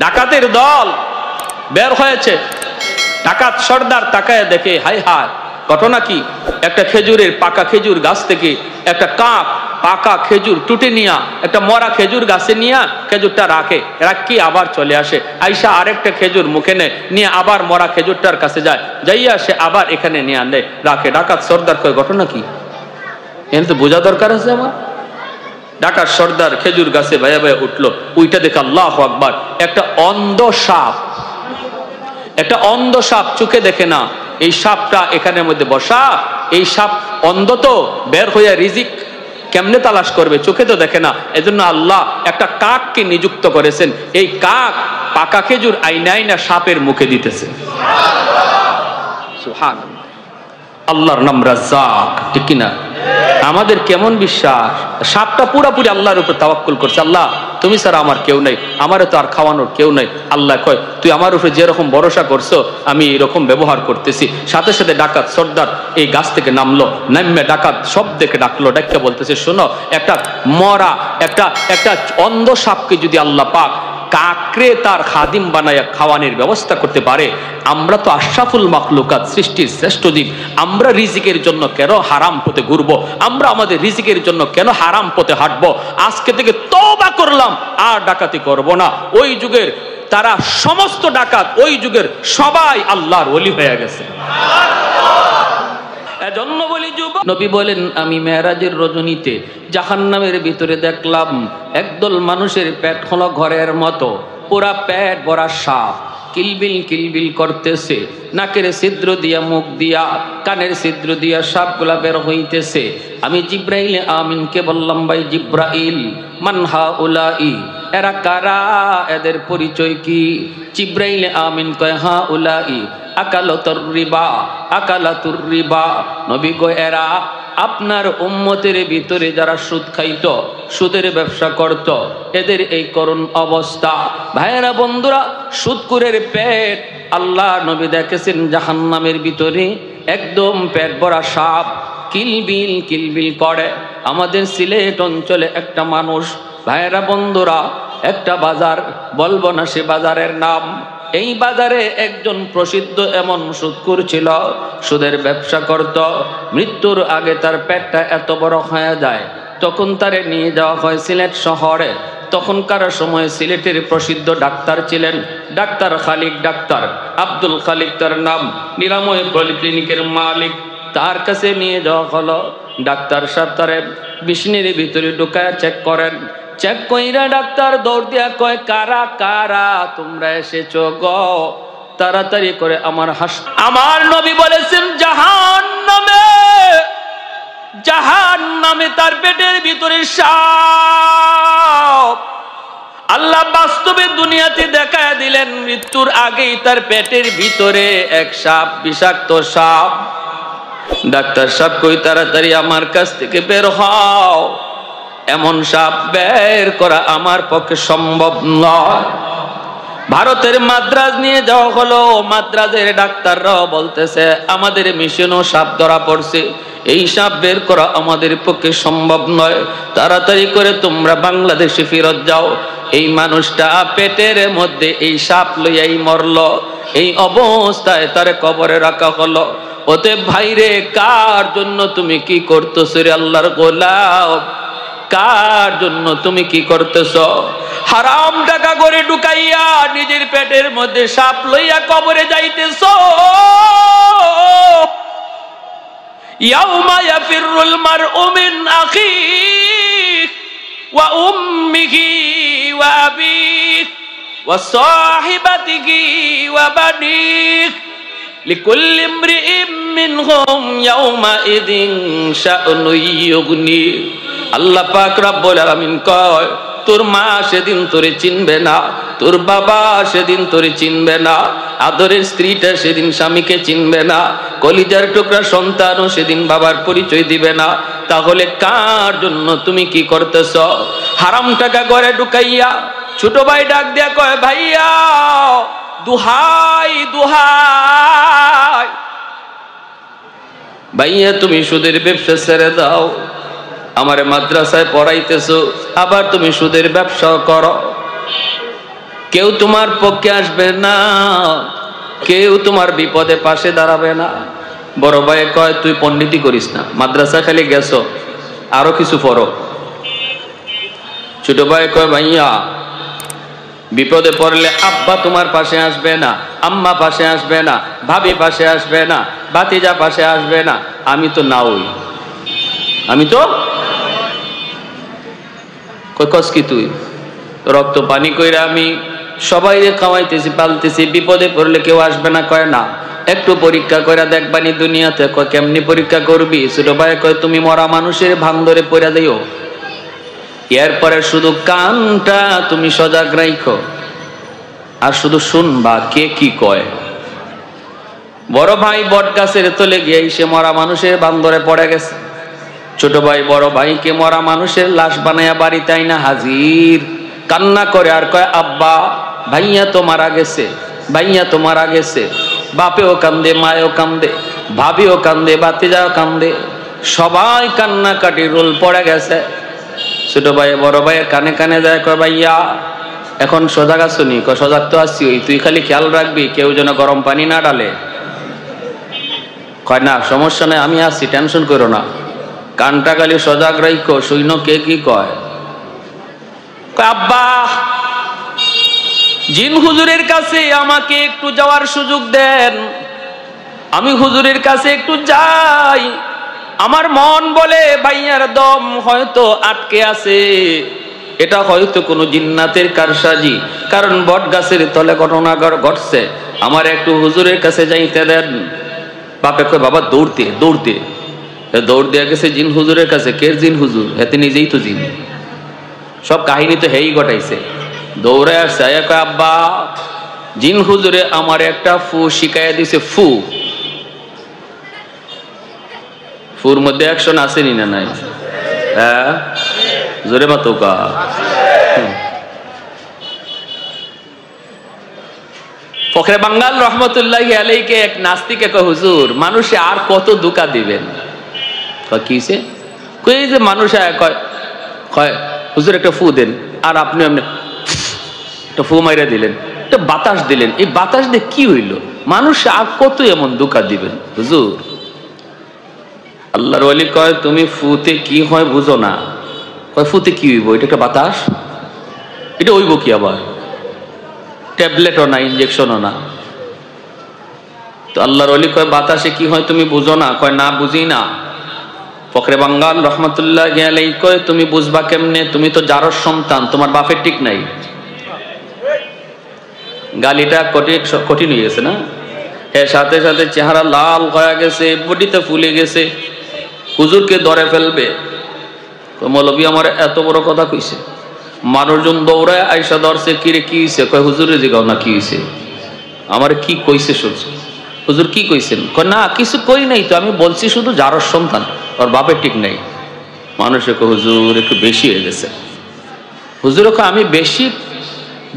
ডাকাতের দল বের হয়েছে। ডাকাত সর্দার তাকায় দেখে, হায় হায়, ঘটনা কি? একটা খেজুরের পাকা খেজুর গাছ থেকে একটা কাক পাকা খেজুর টুটে নিয়া একটা মরা খেজুর গাছে নিয়া খেজুরটা রাখি আবার চলে আসে। আইসা আরেকটা খেজুর মুখে নেয়, নিয়ে আবার মরা খেজুরটার কাছে যায়, যাইয়া সে আবার এখানে নিয়ে আনে রাখে। ডাকাত সর্দার কয়, ঘটনা কি? এখানে তো বোঝা দরকার আছে আমার। ডাকাত সর্দার খেজুর গাছে ভাইয়া ভাইয়া উঠলো, উইটা দেখে আল্লাহু আকবার, একটা অন্ধ সাপ চোখে দেখে না। এই সাপটা এখানের মধ্যে বসা, এই সাপ অন্ধ তো, বের হইয়া রিজিক কেমনে তালাশ করবে? চোখে তো দেখে না। এজন্য আল্লাহ একটা কাককে নিযুক্ত করেছেন। এই কাক পাকা খেজুর আইনা সাপের মুখে দিতেছে। সুবহানাল্লাহ। আল্লাহর নাম রাজ্জাক, ঠিক কিনা? আমাদের কেমন বিশ্বাস? সাপটা পুরাপুরি আল্লাহর উপর তাওয়াক্কুল করছে, আল্লাহ তুমি ছাড়া আমার কেউ নাই, আমারে তো আর খাওয়ানোর কেউ নাই। আল্লাহ কয়, তুই আমার উপরে যেরকম ভরসা করছো আমি এরকম ব্যবহার করতেছি। সাথে সাথে ডাকাত সর্দার এই গাছ থেকে নামলো, নামে ডাকাত সব দেখে ডাকলো, ডাক্কা বলতেছে, শোনো, একটা মরা একটা অন্ধ সাপকে যদি আল্লাহ পাক কাকরে তার খাদিম বানায়া খাওয়ানোর ব্যবস্থা করতে পারে, আমরা তো আশরাফুল মাখলুকাত, সৃষ্টির শ্রেষ্ঠ জীব, আমরা রিজিকের জন্য কেন হারাম পথে ঘুরবো? আমরা আমাদের রিজিকের জন্য কেন হারাম পথে হাঁটবো? আজকে থেকে তওবা করলাম, আর ডাকাতি করব না। ওই যুগের তারা সমস্ত ডাকাত, ওই যুগের সবাই আল্লাহর ওলি হয়ে গেছে। এজন্য বলি যুবক, নবী বলেন, আমি মেরাজের রজনীতে জাহান্নামের ভিতরে দেখলাম একদল মানুষের পেট হলো ঘরের মতো, পুরা পেট ভরা সাপ, কিলবিল কিলবিল করতেছে, নাকের ছিদ্র দিয়া, মুখ দিয়া, কানের ছিদ্র দিয়া সাপগুলা বের হইতেছে। আমি জিব্রাইল আমিনকে বললাম, ভাই জিব্রাইল, মান হাউলাই, এরা কারা, এদের পরিচয় কি? জিব্রাইল আমিন কয়, হাউলাই আকালাতুর রিবা। নবী গো, এরা আপনার উম্মতের ভিতরে যারা সুদ খাইত, সুদের ব্যবসা করত, এদের এই করুণ অবস্থা। ভাইয়েরা বন্ধুরা, সুদখোরের পেট আল্লাহ নবী দেখেছেন জাহান্নামের ভিতরে একদম পেট ভরা সাপ, কিলবিল কিলবিল করে। আমাদের সিলেট অঞ্চলে একটা মানুষ, ভাইয়েরা বন্ধুরা, একটা বাজার, বলবো না সে বাজারের নাম, এই বাজারে একজন প্রসিদ্ধ এমন সুদখোর ছিল, সুদের ব্যবসা করত। মৃত্যুর আগে তার পেটটা এত বড় হয়ে যায়, তখন তারে নিয়ে যাওয়া হয় সিলেট শহরে। তখনকার সময় সিলেটের প্রসিদ্ধ ডাক্তার ছিলেন ডাক্তার খালিক, ডাক্তার আব্দুল খালিক তার নাম, নিরাময় পলিক্লিনিকের মালিক। তার কাছে নিয়ে যাওয়া হলো। ডাক্তার সাহেব তারে বিছনির ভিতরে ঢুকায় চেক করেন। চেক কইরা ডাক্তার দৌড় দিয়া কয়, কারা কারা তোমরা এসেছো গো? তাড়াতাড়ি করে আমার নবী বলেছেন, জাহান্নামে তার পেটের ভিতরে সাপ। আল্লাহ বাস্তবে দুনিয়াতে দেখায় দিলেন, মৃত্যুর আগেই তার পেটের ভিতরে এক সাপ, বিষাক্ত সাপ। ডাক্তার সাহেব কই, তাড়াতাড়ি আমার কাছ থেকে বের হও, এমন সাপ বের করা আমার পক্ষে সম্ভব নয়। ভারতের মাদ্রাজ নিয়ে যাওয়া হলো। মাদ্রাজের ডাক্তাররাও বলতেছে, আমাদের মিশনও সাপ ধরা পড়ছে, এই সাপ বের করা আমাদের পক্ষে সম্ভব নয়, তাড়াতাড়ি করে তোমরা বাংলাদেশে ফেরত যাও। এই মানুষটা পেটের মধ্যে এই সাপ লইয়াই মরল। এই অবস্থায় তার কবরে রাখা হলো। ওতে ভাইরে, কার জন্য তুমি কি করতেছো রে আল্লাহর গোলাম? কার জন্য তুমি কি করতেছ? হারাম টাকা করে ঢুকাইয়া নিজের পেটের মধ্যে সাপ লইয়া কবরে যাইতেছ। ইয়াউমা ইয়াফিরুল মারউ মিন আখিহি ওয়া উম্মিহি ওয়া আবিহি ওয়া সাহিবাতিহি ওয়া বানিহি লিকুল্লি ইমরিইম মিনহুম ইয়াউমা ইদিন শা'নুন ইউগনি। আল্লাহ পাক রব্বুল আলামিন কয়, তোর মা সেদিন তোরে চিনবে না, তোর বাবা সেদিন তোরে চিনবে না, আদরের স্ত্রীটা সেদিন স্বামীকে চিনবে না, কলিজার টুকরা সন্তানও সেদিন বাবার পরিচয় দিবে না। তাহলে কার জন্য তুমি কি করতেছ? হারাম টাকা ঘরে ঢুকাইয়া ছোট ভাই ডাক দিয়া কয়, ভাইয়া দুহাই দুহাই, ভাইয়া তুমি সুদের ব্যবসা ছেড়ে দাও, আমারে মাদ্রাসায় পড়াইতেছো, আবার তুমি সুদের ব্যবসা করো। কেউ তোমার পক্ষে আসবে না, কেউ তোমার বিপদে পাশে দাঁড়াবে না। বড় ভাই কয় তুই পণ্ডিতি করিস না, মাদ্রাসা খালি গেছো, আরো কিছু পড়ো। ছোট ভাই কয় ভাইয়া বিপদে পড়লে আব্বা তোমার পাশে আসবে না, আম্মা পাশে আসবে না, ভাবি পাশে আসবে না, ভাতিজা পাশে আসবে না, আমি তো নাওই, আমি তো কয় কস কি তুই রক্ত পানি কইরা আমি সবাই খাওয়াইতেছি পালতেছি, বিপদে পড়লে কেউ আসবে না। কয় না, একটু পরীক্ষা করে দেখবানি দুনিয়াতে। কয় কেমনি পরীক্ষা করবি? ছোট ভাই কয় তুমি মরা মানুষের ভান ধরে পড়া দিও, এরপরে শুধু কানটা তুমি সজাগ রাখো আর শুধু শুনবা কে কি কয়। বড় ভাই বট গাছের তলে গিয়ে সে মরা মানুষের ভান ধরে পড়ে গেছে। ছোট ভাই বড় ভাইকে মরা মানুষের লাশ বানায়া বাড়িতে আইনা হাজির, কান্না করে আর কয় আব্বা ভাইয়া তো মারা গেছে, ভাইয়া তো মারা গেছে। বাপেও কান্দে, মায়েও কান্দে, ভাবিও কান্দে, ভাতিজাও কান্দে, সবাই কান্নাকাটি রোল পড়ে গেছে। ছোট ভাই বড় ভাইয়ের কানে কানে যায়, কয় ভাইয়া এখন সজাগ আসুনি? কয় সজাগ তো আসছি, ওই তুই খালি খেয়াল রাখবি কেউ যেন গরম পানি না ডালে। কয় না সমস্যা নেই, আমি আসছি, টেনশন করো না, কানটা খালি সজাগ রাখো, শুইন কে কি কয়। আব্বা জিন হুজুরের কাছে আমাকে একটু যাওয়ার সুযোগ দেন, আমি হুজুরের কাছে একটু যাই। আমার মন বলে ভাইয়ার দম হয়তো আটকে আছে, এটা হয়তো কোনো জিন্নাতের কারসাজি, কারণ বট গাছের তলে ঘটনা ঘটছে, আমার একটু হুজুরের কাছে যাইতে দেন। বাপে কয় বাবা দৌড়তে দৌড়তে দৌড় দেয়া গেছে জিন হুজুরের কাছে। কে জিন হুজুর? হেতে নিজেই তো জিন, সব কাহিনী তো হেই ঘটাইছে। দৌড়ে আসছে, কয় আব্বা জিন হুজুরে আমার একটা ফু শিখাইয়া দিছে। ফু ফুর মধ্যে অ্যাকশন আসেনি না নাই? হ্যাঁ জোরে মাতোকা। ফখরে বাঙ্গাল রহমতুল্লাহি আলাইহি এক নাস্তিকে কয় হুজুর মানুষে আর কত ধোঁকা দিবেন? কি হইছে? কই যে মানুষ কয় কয় হুজুর একটা ফু দেন, আর আপনি এমনি একটা ফু মাইরা দিলেন, একটা বাতাস দিলেন, এই বাতাস দিয়ে কি হইল? মানুষ আর কত এমন ধোঁকা দিবেন হুজুর? আল্লাহর ওয়ালি কয় তুমি ফুতে কি হয় বুঝো না। কয় ফুতে কি হইব? এটা একটা বাতাস, এটা হইব কি আবার? ট্যাবলেটও না, ইনজেকশনও না। তো আল্লাহর ওয়ালি কয় বাতাসে কি হয় তুমি বুঝো না? কয় না বুঝি না। ফখরে বাঙ্গাল রহমতুল্লাহি আলাইহি কয় তুমি বুঝবা কেমনে? তুমি তো জারর সন্তান, তোমার বাপের ঠিক নাই। গালিটা কঠিন হয়ে গেছে না? হ্যাঁ, সাথে সাথে চেহারা লাল হয়ে গেছে, বডিতে ফুলে গেছে, হুজুরকে ধরে ফেলবে। মৌলবী আমার এত বড় কথা কইছে। মানুষজন দৌড়ায় আইসা ধরছে, কিরে কি হইছে? কয় হুজুরে জিগাও না কি হইছে। আমার কি কইছে শুনছে? হুজুর কি কইছেন? কয় না কিছু কই নাই তো, আমি বলছি শুধু জারর সন্তান, ওর বাপের ঠিক নাই। মানুষে কয় হুজুর একটু বেশি হয়ে গেছে। হুজুর কয় আমি বেশি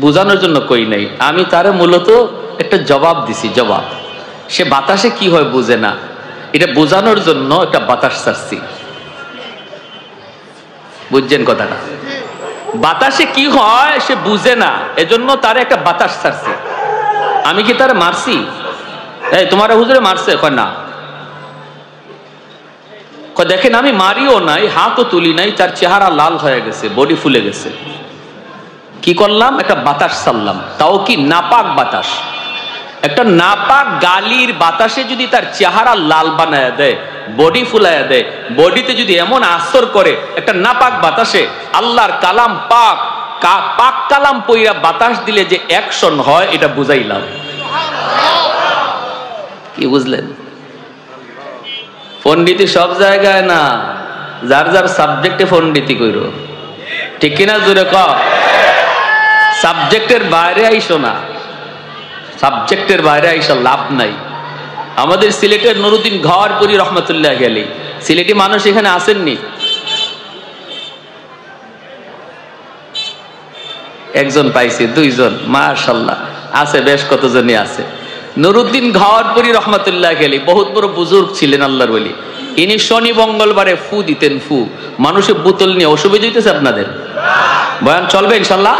বোঝানোর জন্য কই নাই, আমি তারে মূলত একটা জবাব দিছি। জবাব সে বাতাসে কি হয় বুঝে না, এটা বোঝানোর জন্য একটা বাতাস ছাড়ছি। বুঝছেন কথাটা? বাতাসে কি হয় সে বুঝে না, এজন্য তারে একটা বাতাস ছাড়ছি। আমি কি তারে মারছি? এই তোমার হুজুরে মারছে? কয় না। কয় দেখেন আমি মারিও নাই, হাতও তুলি নাই, তার চেহারা লাল হয়ে গেছে, বডি ফুলে গেছে। কি করলাম? একটা বাতাস ছাড়লাম, তাও কি নাপাক বাতাস। একটা নাপাক গালির বাতাসে যদি তার চেহারা লাল বানায় দেয়, বডি ফুলাইয়া দেয়, বডিতে যদি এমন আসর করে একটা নাপাক বাতাসে, আল্লাহর কালাম পাক পাক কালাম পইরা বাতাস দিলে যে অ্যাকশন হয় এটা বুঝাইলাম। কি বুঝলেন? পণ্ডিতি সব জায়গায় না, যার যার সাবজেক্টে পণ্ডিতি কইরো, ঠিক কিনা? জোরে কও। সাবজেক্টের বাইরে আইসো না, সাবজেক্টের বাইরে আইসা লাভ নাই। আমাদের সিলেটের নুরুদ্দিন ঘরপুরি রহমতুল্লাহি আলাইহি, সিলেটি মানুষ এখানে আসেননি? একজন পাইছি, দুইজন, মাশাআল্লাহ আছে, বেশ কতজনই আছে। নুরুদ্দিন ঘরপুরি রহমতুল্লাহি আলাইহি বহুত বড় বুজুর্গ ছিলেন, আল্লাহর ওলি। ইনি শনি মঙ্গলবারে ফু দিতেন। ফু মানুষের বোতল নিয়ে। অসুবিধা হইতেছে আপনাদের? বয়ান চলবে ইনশাল্লাহ?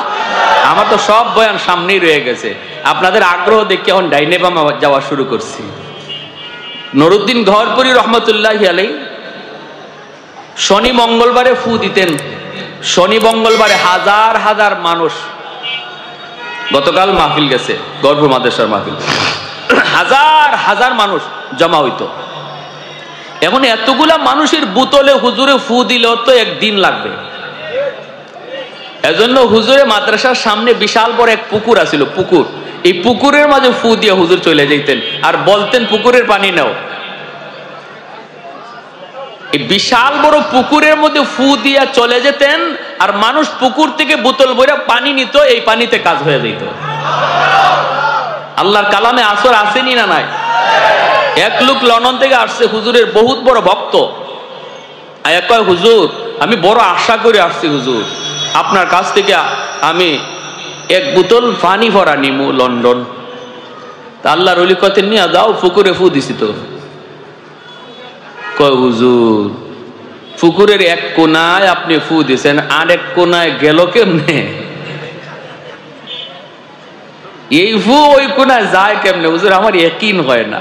আমার তো সব বয়ান সামনেই রয়ে গেছে, আপনাদের আগ্রহ দেখে এখন ডাইনে বামে যাওয়া শুরু করছি। নুরুদ্দিন ঘরপুরি রহমতুল্লাহি আলাইহি শনি মঙ্গলবারে ফু দিতেন। শনি মঙ্গলবারে হাজার হাজার মানুষ, গতকাল মাহফিল গেছে, গরপুর মাদ্রাসার মাহফিল, হাজার হাজার মানুষ জমা হইতো। এখন এতগুলা মানুষের বোতলে হুজুরে ফু দিলেও তো একদিন লাগবে। এজন্য হুজুরে মাদ্রাসার সামনে বিশাল বড় এক পুকুর আছিল, পুকুর, এই পুকুরের মাঝে ফু দিয়ে হুজুর চলে যেতেন আর বলতেন পুকুরের পানি নাও। এই বিশাল বড় পুকুরের মধ্যে ফু দিয়া চলে যেতেন আর মানুষ পুকুর থেকে বোতল ভরে পানি নিত, এই পানিতে কাজ হয়ে যেত। আল্লাহর কালামে আসর আসেনি না নাই? এক লোক লন্ডন থেকে আসছে, হুজুরের বহুত বড় ভক্ত। আয়া কয়, হুজুর আমি বড় আশা করে আসছি, হুজুর আপনার কাছ থেকে আমি এক বোতল পানি ভরা নিমু লন্ডন। তা আল্লাহর ওলি কতে নিয়ে যাও, পুকুরে ফু দিছি তো। কয়, হুজুর পুকুরের এক কোনায় আপনি ফু দিছেন, আর এক কোনায় গেল কেমনে? এই ফু ওই কোনায় যায় কেমনে? হুজুর আমার ইয়াকিন হয় না,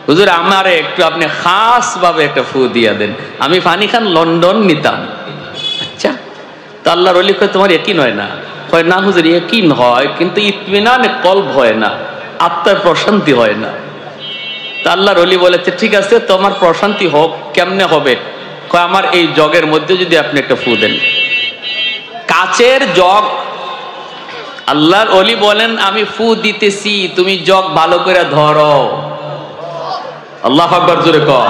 হুজুর আমার একটু আপনি খাস ভাবে একটা ফু দিয়া দেন, আমি পানি খান লন্ডন নিতাম। আচ্ছা, তা আল্লাহর ওলি কয় তোমার ইয়াকিন হয় না? কয় না হুজুর ইয়াকিন হয়, কিন্তু ইতমিনানে কলব হয় না, আত্মার প্রশান্তি হয় না। তা আল্লাহর ওলি বলেছে ঠিক আছে, তোমার প্রশান্তি হোক, কেমনে হবে? কয় আমার এই জগের মধ্যে যদি আপনি একটা ফু দেন, কাচের জগ। আল্লাহর ওলি বলেন আমি ফু দিতেছি, তুমি জগ ভালো করে ধরো। আল্লাহু আকবার, জোরে কর।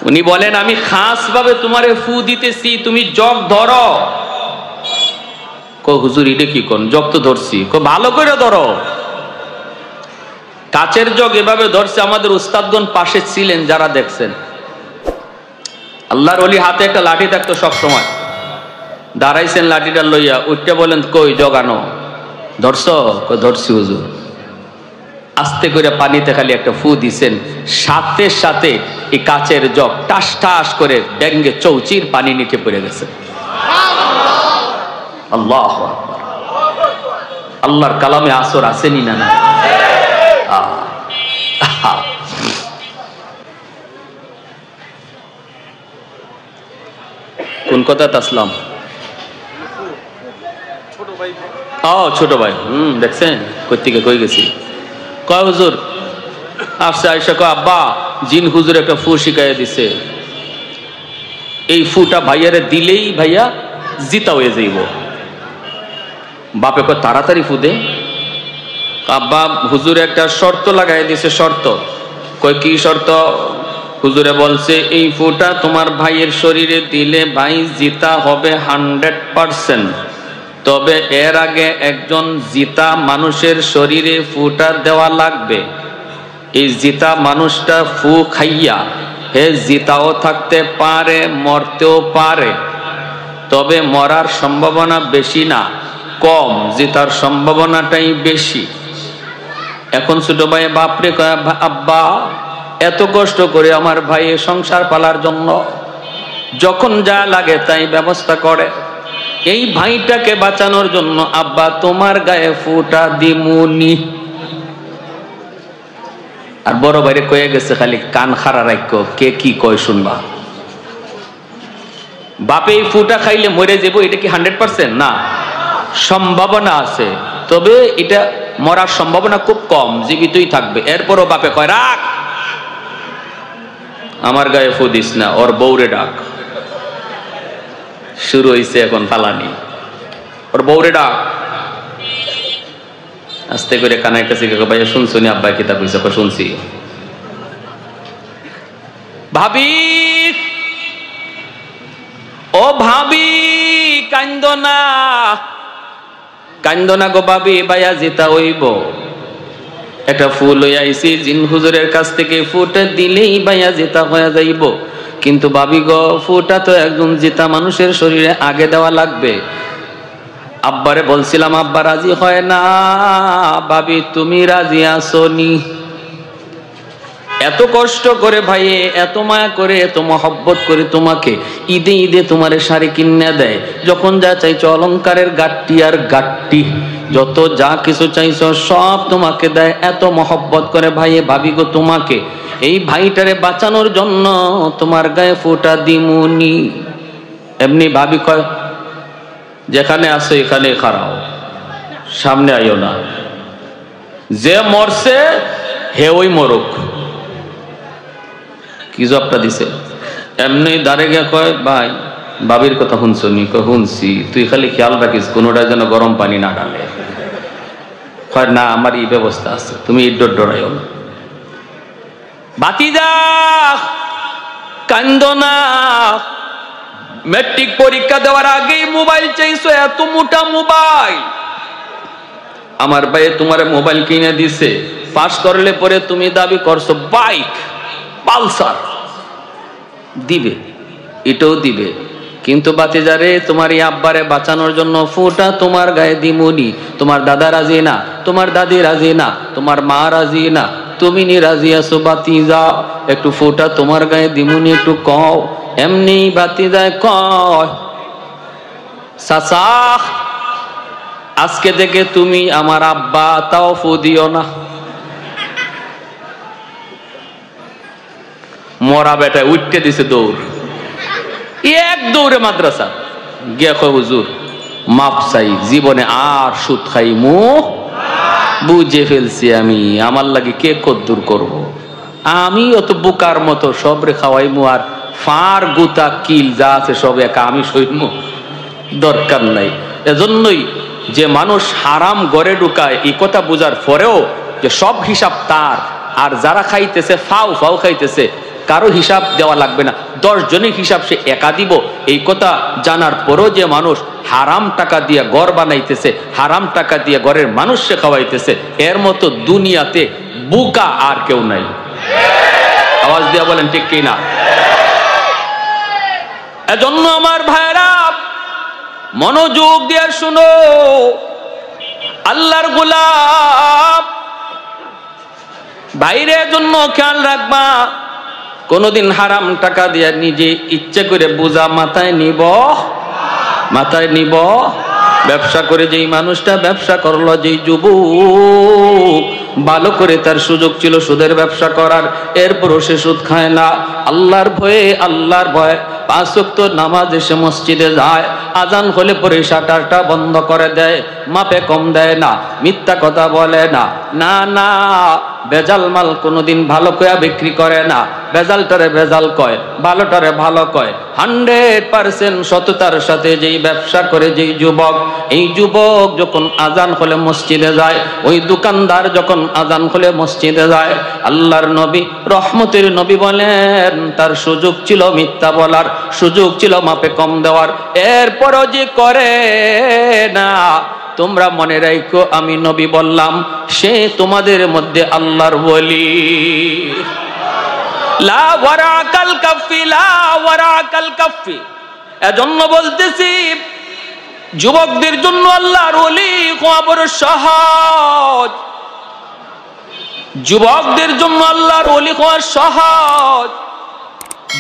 উনি বলেন আমি খাস ভাবে তোমারে ফু দিতেছি, তুমি জগ ধরো। কয় হুজুর এটা কি কোন? জগ তো ধরছি। কয় ভালো করে ধরো। কাচের জগ এভাবে ধরছে, আমাদের উস্তাদগণ পাশে ছিলেন যারা দেখছেন। আল্লাহর ওলি হাতে একটা লাঠি থাকতো সব সময়, দাঁড়াইছেন লাঠিটা লইয়া, উঠতে বলেন কই জগ আনো। ধরছো? কয় ধরছি হুজুর। আস্তে করে পানিতে খালি একটা ফু দিছেন, সাথে সাথে এই কাচের জগ টাস টাস করে ব্যাঙ্গে চৌচির পানি নিচে পড়ে গেছে। আল্লাহু আকবার। আল্লাহর কালামে আসর আসেনি না? কোন কথা আসলাম? ছোট ভাই, দেখছেন কোত্থেকে কই গেছি। কয় হুজুর আসছে, আয়সা কয় আব্বা জিন হুজুর একটা ফু শিখাইয়া দিছে, এই ফুটা ভাইয়ারে দিলেই ভাইয়া জিতা হয়ে যাইব। বাপে কয় তাড়াতাড়ি ফু দে। আব্বা হুজুর একটা শর্ত লাগাই দিছে। শর্ত? কয় কি শর্ত? হুজুরে বলছে এই ফুটা তোমার ভাইয়ের শরীরে দিলে ভাই জিতা হবে 100%, তবে এর আগে একজন জিতা মানুষের শরীরে ফুটা দেওয়া লাগবে। এই জিতা মানুষটা ফু খাইয়া হে জিতাও থাকতে পারে, মরতেও পারে, তবে মরার সম্ভাবনা বেশি না, কম, জিতার সম্ভাবনাটাই বেশি। এখন ছোট ভাই বাপরে কয় আব্বা এত কষ্ট করে আমার ভাই সংসার পালার জন্য যখন যা লাগে তাই ব্যবস্থা করে, এই ভাইটাকে বাঁচানোর জন্য আব্বা তোমার গায়ে ফুটা দিমুনি। আর বড় ভাইরে কয়ে গেছে খালি কান খাড়া রাখো, কে কি কয় শুনবা। বাপে এই ফুটা খাইলে মরে যাব, এটা কি 100%? না, সম্ভাবনা আছে, তবে এটা মরার সম্ভাবনা খুব কম, জীবিতই থাকবে। এরপরও বাপে কয় রাখ, আমার গায়ে ফু দিস না, ওর বউরে ডাক। শুরু হইছে এখন ফালানি, ওর বউরে ডাক। আস্তে করে কানের কাছে ভাইয়া শুনছো নি আব্বা কিতাব কইছে? শুনছি। ভাবি, ও ভাবি কান্দো না, কান্দো না গো ভাবি, ভাইয়া জিতা হইব। একটা ফুল লইয়া আইছি জিন হুজুরের কাছ থেকে, ফুটা দিলেই ভাইয়া জিতা হয়ে যাইব। কিন্তু ভাবি গো ফুটা তো একজন জিতা মানুষের শরীরে আগে দেওয়া লাগবে। আব্বারে বলছিলাম, আব্বা রাজি হয় না। ভাবি তুমি রাজি আসনি? এত কষ্ট করে ভাইয়ে, এত মায়া করে, এত মহব্বত করে তোমাকে ঈদে ঈদে তোমার শাড়ি কিনে দেয়, যখন যা চাইছো অলংকারের গাট্টি আর গাট্টি যত যা কিছু চাইছো সব তোমাকে দেয়, এত মহব্বত করে ভাইয়ে ভাবি গো তোমাকে। এই ভাইটারে বাঁচানোর জন্য তোমার গায়ে ফোঁটা দিমুনি। এমনি ভাবি কয় যেখানে আসো এখানে খাড়াও, সামনে আইও না, যে মরছে হে ওই মরুক। কি জবটা দিছে, এমনি দাঁড়ে গিয়া কয় ভাই বাবির কথা শুনছো নি? শুনছি, তুই খালি খেয়াল রাখিস কোনোটা যেন গরম পানি না ডালে। কয় না আমার এই ব্যবস্থা আছে, তুমি ঈদ ডরাইও না। বাতিজা কান্দো না, ম্যাট্রিক পরীক্ষা দেওয়ার আগেই মোবাইল চাইছো, এত মোটা মোবাইল। আমার ভাই তোমার মোবাইল কিনে দিছে, পাস করলে পরে তুমি দাবি করছো বাইক পালসার দিবে, এটাও দিবে, কিন্তু বাতিজারে তোমার এই আব্বারে বাঁচানোর জন্য ফোঁটা তোমার গায়ে দিমুনি। তোমার দাদা রাজি না, তোমার দাদি রাজি না, তোমার মা রাজি না, তুমি নি রাজি আছো বাতিজা, একটু ফোঁটা তোমার গায়ে দিমুনি, একটু কও। এমনি বাতিজায় কয় চাচা আজকে থেকে তুমি আমার আব্বা, তাও ফু দিও না। মরা বেটায় উঠতে দিছে দৌড়, এক দৌড়ে মাদ্রাসা গিয়া কয় হুজুর মাপ চাই, জীবনে আর সুদ খাইমু, বুঝে ফেলছি আমি, আমার লাগে কে কদ্দুর করব, আমি অত বোকার মতো সবরে খাওয়াইমু, আর ফার গুতা কিল যা আছে সব একা আমি সইমু, দরকার নাই। এজন্যই যে মানুষ হারাম গড়ে ঢুকায় এই কথা বোঝার পরেও যে সব হিসাব তার, আর যারা খাইতেছে ফাও ফাও খাইতেছে কারো হিসাব দেওয়া লাগবে না, 10 জনের হিসাব সে একা দিব, এই কথা জানার পরও যে মানুষ হারাম টাকা দিয়ে ঘর বানাইতেছে, হারাম টাকা দিয়ে ঘরের মানুষকে খাওয়াইতেছে, এর মতো দুনিয়াতে বুকা আর কেউ নাই। আওয়াজ দিয়া বলেন ঠিক কি না? এজন্য আমার ভাইরা মনোযোগ দিয়ে শুনো, আল্লাহর গোলাম বাইরের জন্য খেয়াল রাখবা, কোনদিন হারাম টাকা দিয়ে নিজে ইচ্ছে করে বোঝা মাথায় নিব, মাথায় নিব। ব্যবসা করে যেই মানুষটা ব্যবসা করলো, যেই যুবক ভালো করে তার সুযোগ ছিল সুদের ব্যবসা করার, এরপরও সে সুদ খায় না, আল্লাহর ভয়ে, আল্লাহর ভয়ে 5 ওয়াক্ত নামাজ এসে মসজিদে যায়, আজান হলে পরে শাটারটা বন্ধ করে দেয়, মাপে কম দেয় না, মিথ্যা কথা বলে না, না না বেজাল মাল কোনোদিন ভালো কয়া বিক্রি করে না, বেজালটারে বেজাল কয়, ভালোটারে ভালো কয়। 100% সততার সাথে যেই ব্যবসা করে যেই যুবক, এই যুবক যখন আজান হলে মসজিদে যায়, ওই দোকানদার যখন আজান হলে মসজিদে যায়, আল্লাহর নবী রহমতের নবী বলেন তার সুযোগ ছিল মিথ্যা বলার, সুযোগ ছিল মাপে কম দেওয়ার, এরপরও যে করে না, তোমরা মনে রাখো আমি নবী বললাম সে তোমাদের মধ্যে আল্লাহর ওলি। লা ওয়ারাকাল কাফি, লা ওয়ারাকাল কাফি। এজন্য বলতেছি যুবকদের জন্য আল্লাহর ওলি হওয়া বড় সহজ, যুবকদের জন্য আল্লাহর ওলি হওয়া সহজ।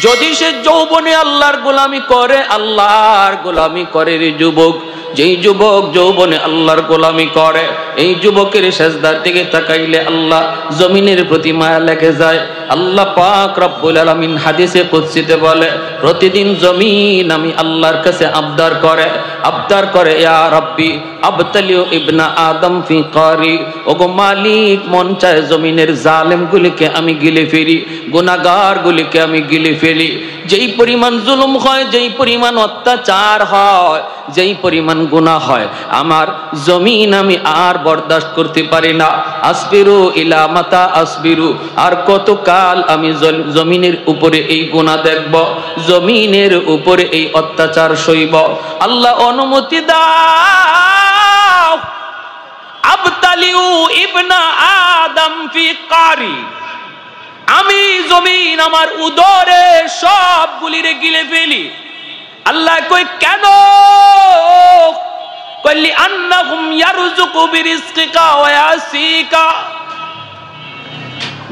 যদি সে যৌবনে আল্লাহর গোলামি করে, আল্লাহর গোলামি করে রে যুবক, যেই যুবক যৌবনে আল্লাহর গোলামি করে, এই যুবকের সেজদার দিকে তাকাইলে আল্লাহ জমিনের প্রতি মায়া লেগে যায়। আল্লাহ পাক রব্বুল আলামিন হাদিসে কুদসিতে বলে, প্রতিদিন জমিন আমি আল্লাহর কাছে আবদার করে ইয়া রাব্বি আবতালিউ ইবনা আদম ফি কারি, ওগো মালিক মন চায় জমিনের জালেমগুলিকে আমি গিলে ফেলি, গুনাহগারগুলিকে আমি গিলে ফেলি। যেই পরিমাণ জুলুম হয়, যেই পরিমাণ অত্যাচার হয়, যেই পরিমাণ গুনাহ হয়, আমার জমিন আমি আর বরদাস্ত করতে পারি না। আসবিরু ইলা মাতা আসবিরু, আর কতকাল আমি জমিনের উপরে এই গুনাহ দেখব, জমিনের উপরে এই অত্যাচার সইব। আল্লাহ অনুমতি দাও, আবতালিউ ইবনা আদম ফি কারি, আমি জমিন আমার উদরে সবগুলিরে গিলে ফেলি। আল্লাহ কই কেন? কইলি আন্নাহুম ইয়ারযুকু বিরিজকিকা ওয়া ইয়াসিকা,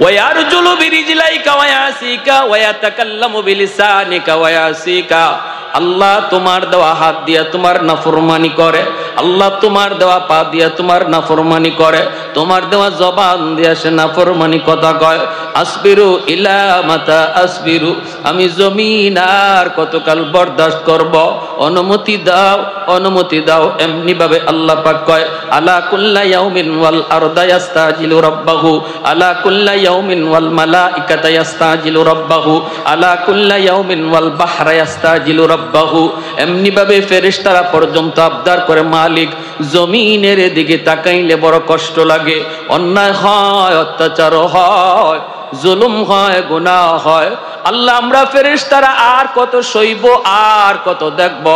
ওয়ারজুলু বিরিজলাইকা ওয়ায়াসিকা ওয়ায়াতাকাল্লামু বিলিসানিকা ওয়ায়াসিকা। আল্লাহ তোমার দেওয়া হাত দিয়া তোমার নাফরমানি করে, আল্লাহ তোমার দেওয়া পা দিয়া তোমার নাফরমানি করে, তোমার দেওয়া জবান দিয়া সে নাফরমানি কথা কয়। আসবিরু ইলা মাতা আসবিরু, আমি জমিন আর কতকাল বরদাস্ত করব, অনুমতি দাও অনুমতি দাও। এমনি ভাবে আল্লাহ পাক কয় আলা কুল্লা ইয়াউমিন ওয়াল আরদা ইয়াস্তাজিলু রাব্বাহু, আলা কুল্লা ইয়াউমিন ওয়াল মালাইকাতু ইয়াস্তাজিলু রাব্বাহু, আলা কুল্লা ইয়াউমিন ওয়াল বাহরা ইয়াস্তাজিলু রাব্বাহু। এমনি ভাবে ফেরেশতারা পর্যন্ত আবদার করে মালিক জমিনের দিকে তাকাইলে বড় কষ্ট লাগে, অন্যায় হয়, অত্যাচার হয়, জুলুম হয়, গুনাহ হয়। আল্লাহ আমরা ফেরেশতারা আর কত সইব, আর কত দেখব।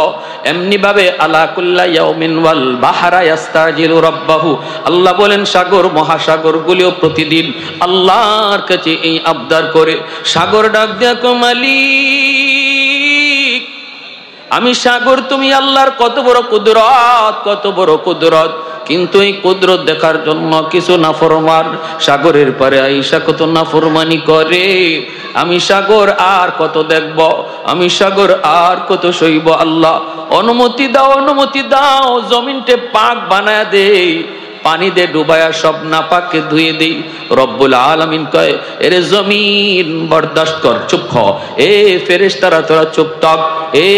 এমনি ভাবে আলা কুল্লা ইয়াউমিন ওয়াল বাহরা ইয়াস্তাজিলু রাব্বাহু, আল্লাহ বলেন সাগর মহাসাগর গুলিও প্রতিদিন আল্লাহর কাছে এই আবদার করে। সাগর ডাক দেখো মালিক আমি সাগর, তুমি আল্লাহর কত বড় কুদরত, কত বড় কুদরত। কিন্তু এই কুদরত দেখার জন্য কিছু নাফরমান সাগরের পারে আইসা কত নাফরমানি করে। আমি সাগর আর কত দেখব, আমি সাগর আর কত সইব। আল্লাহ অনুমতি দাও অনুমতি দাও, জমিনকে পাক বানায় দে, পানি দে ডুবায়া সব নাপাককে ধুয়ে দেই। রব্বুল আলামিন কয় এরে জমিন বরদাস্ত কর, চুপ খ। এ ফেরেশতারা তোরা চুপ থাক, এ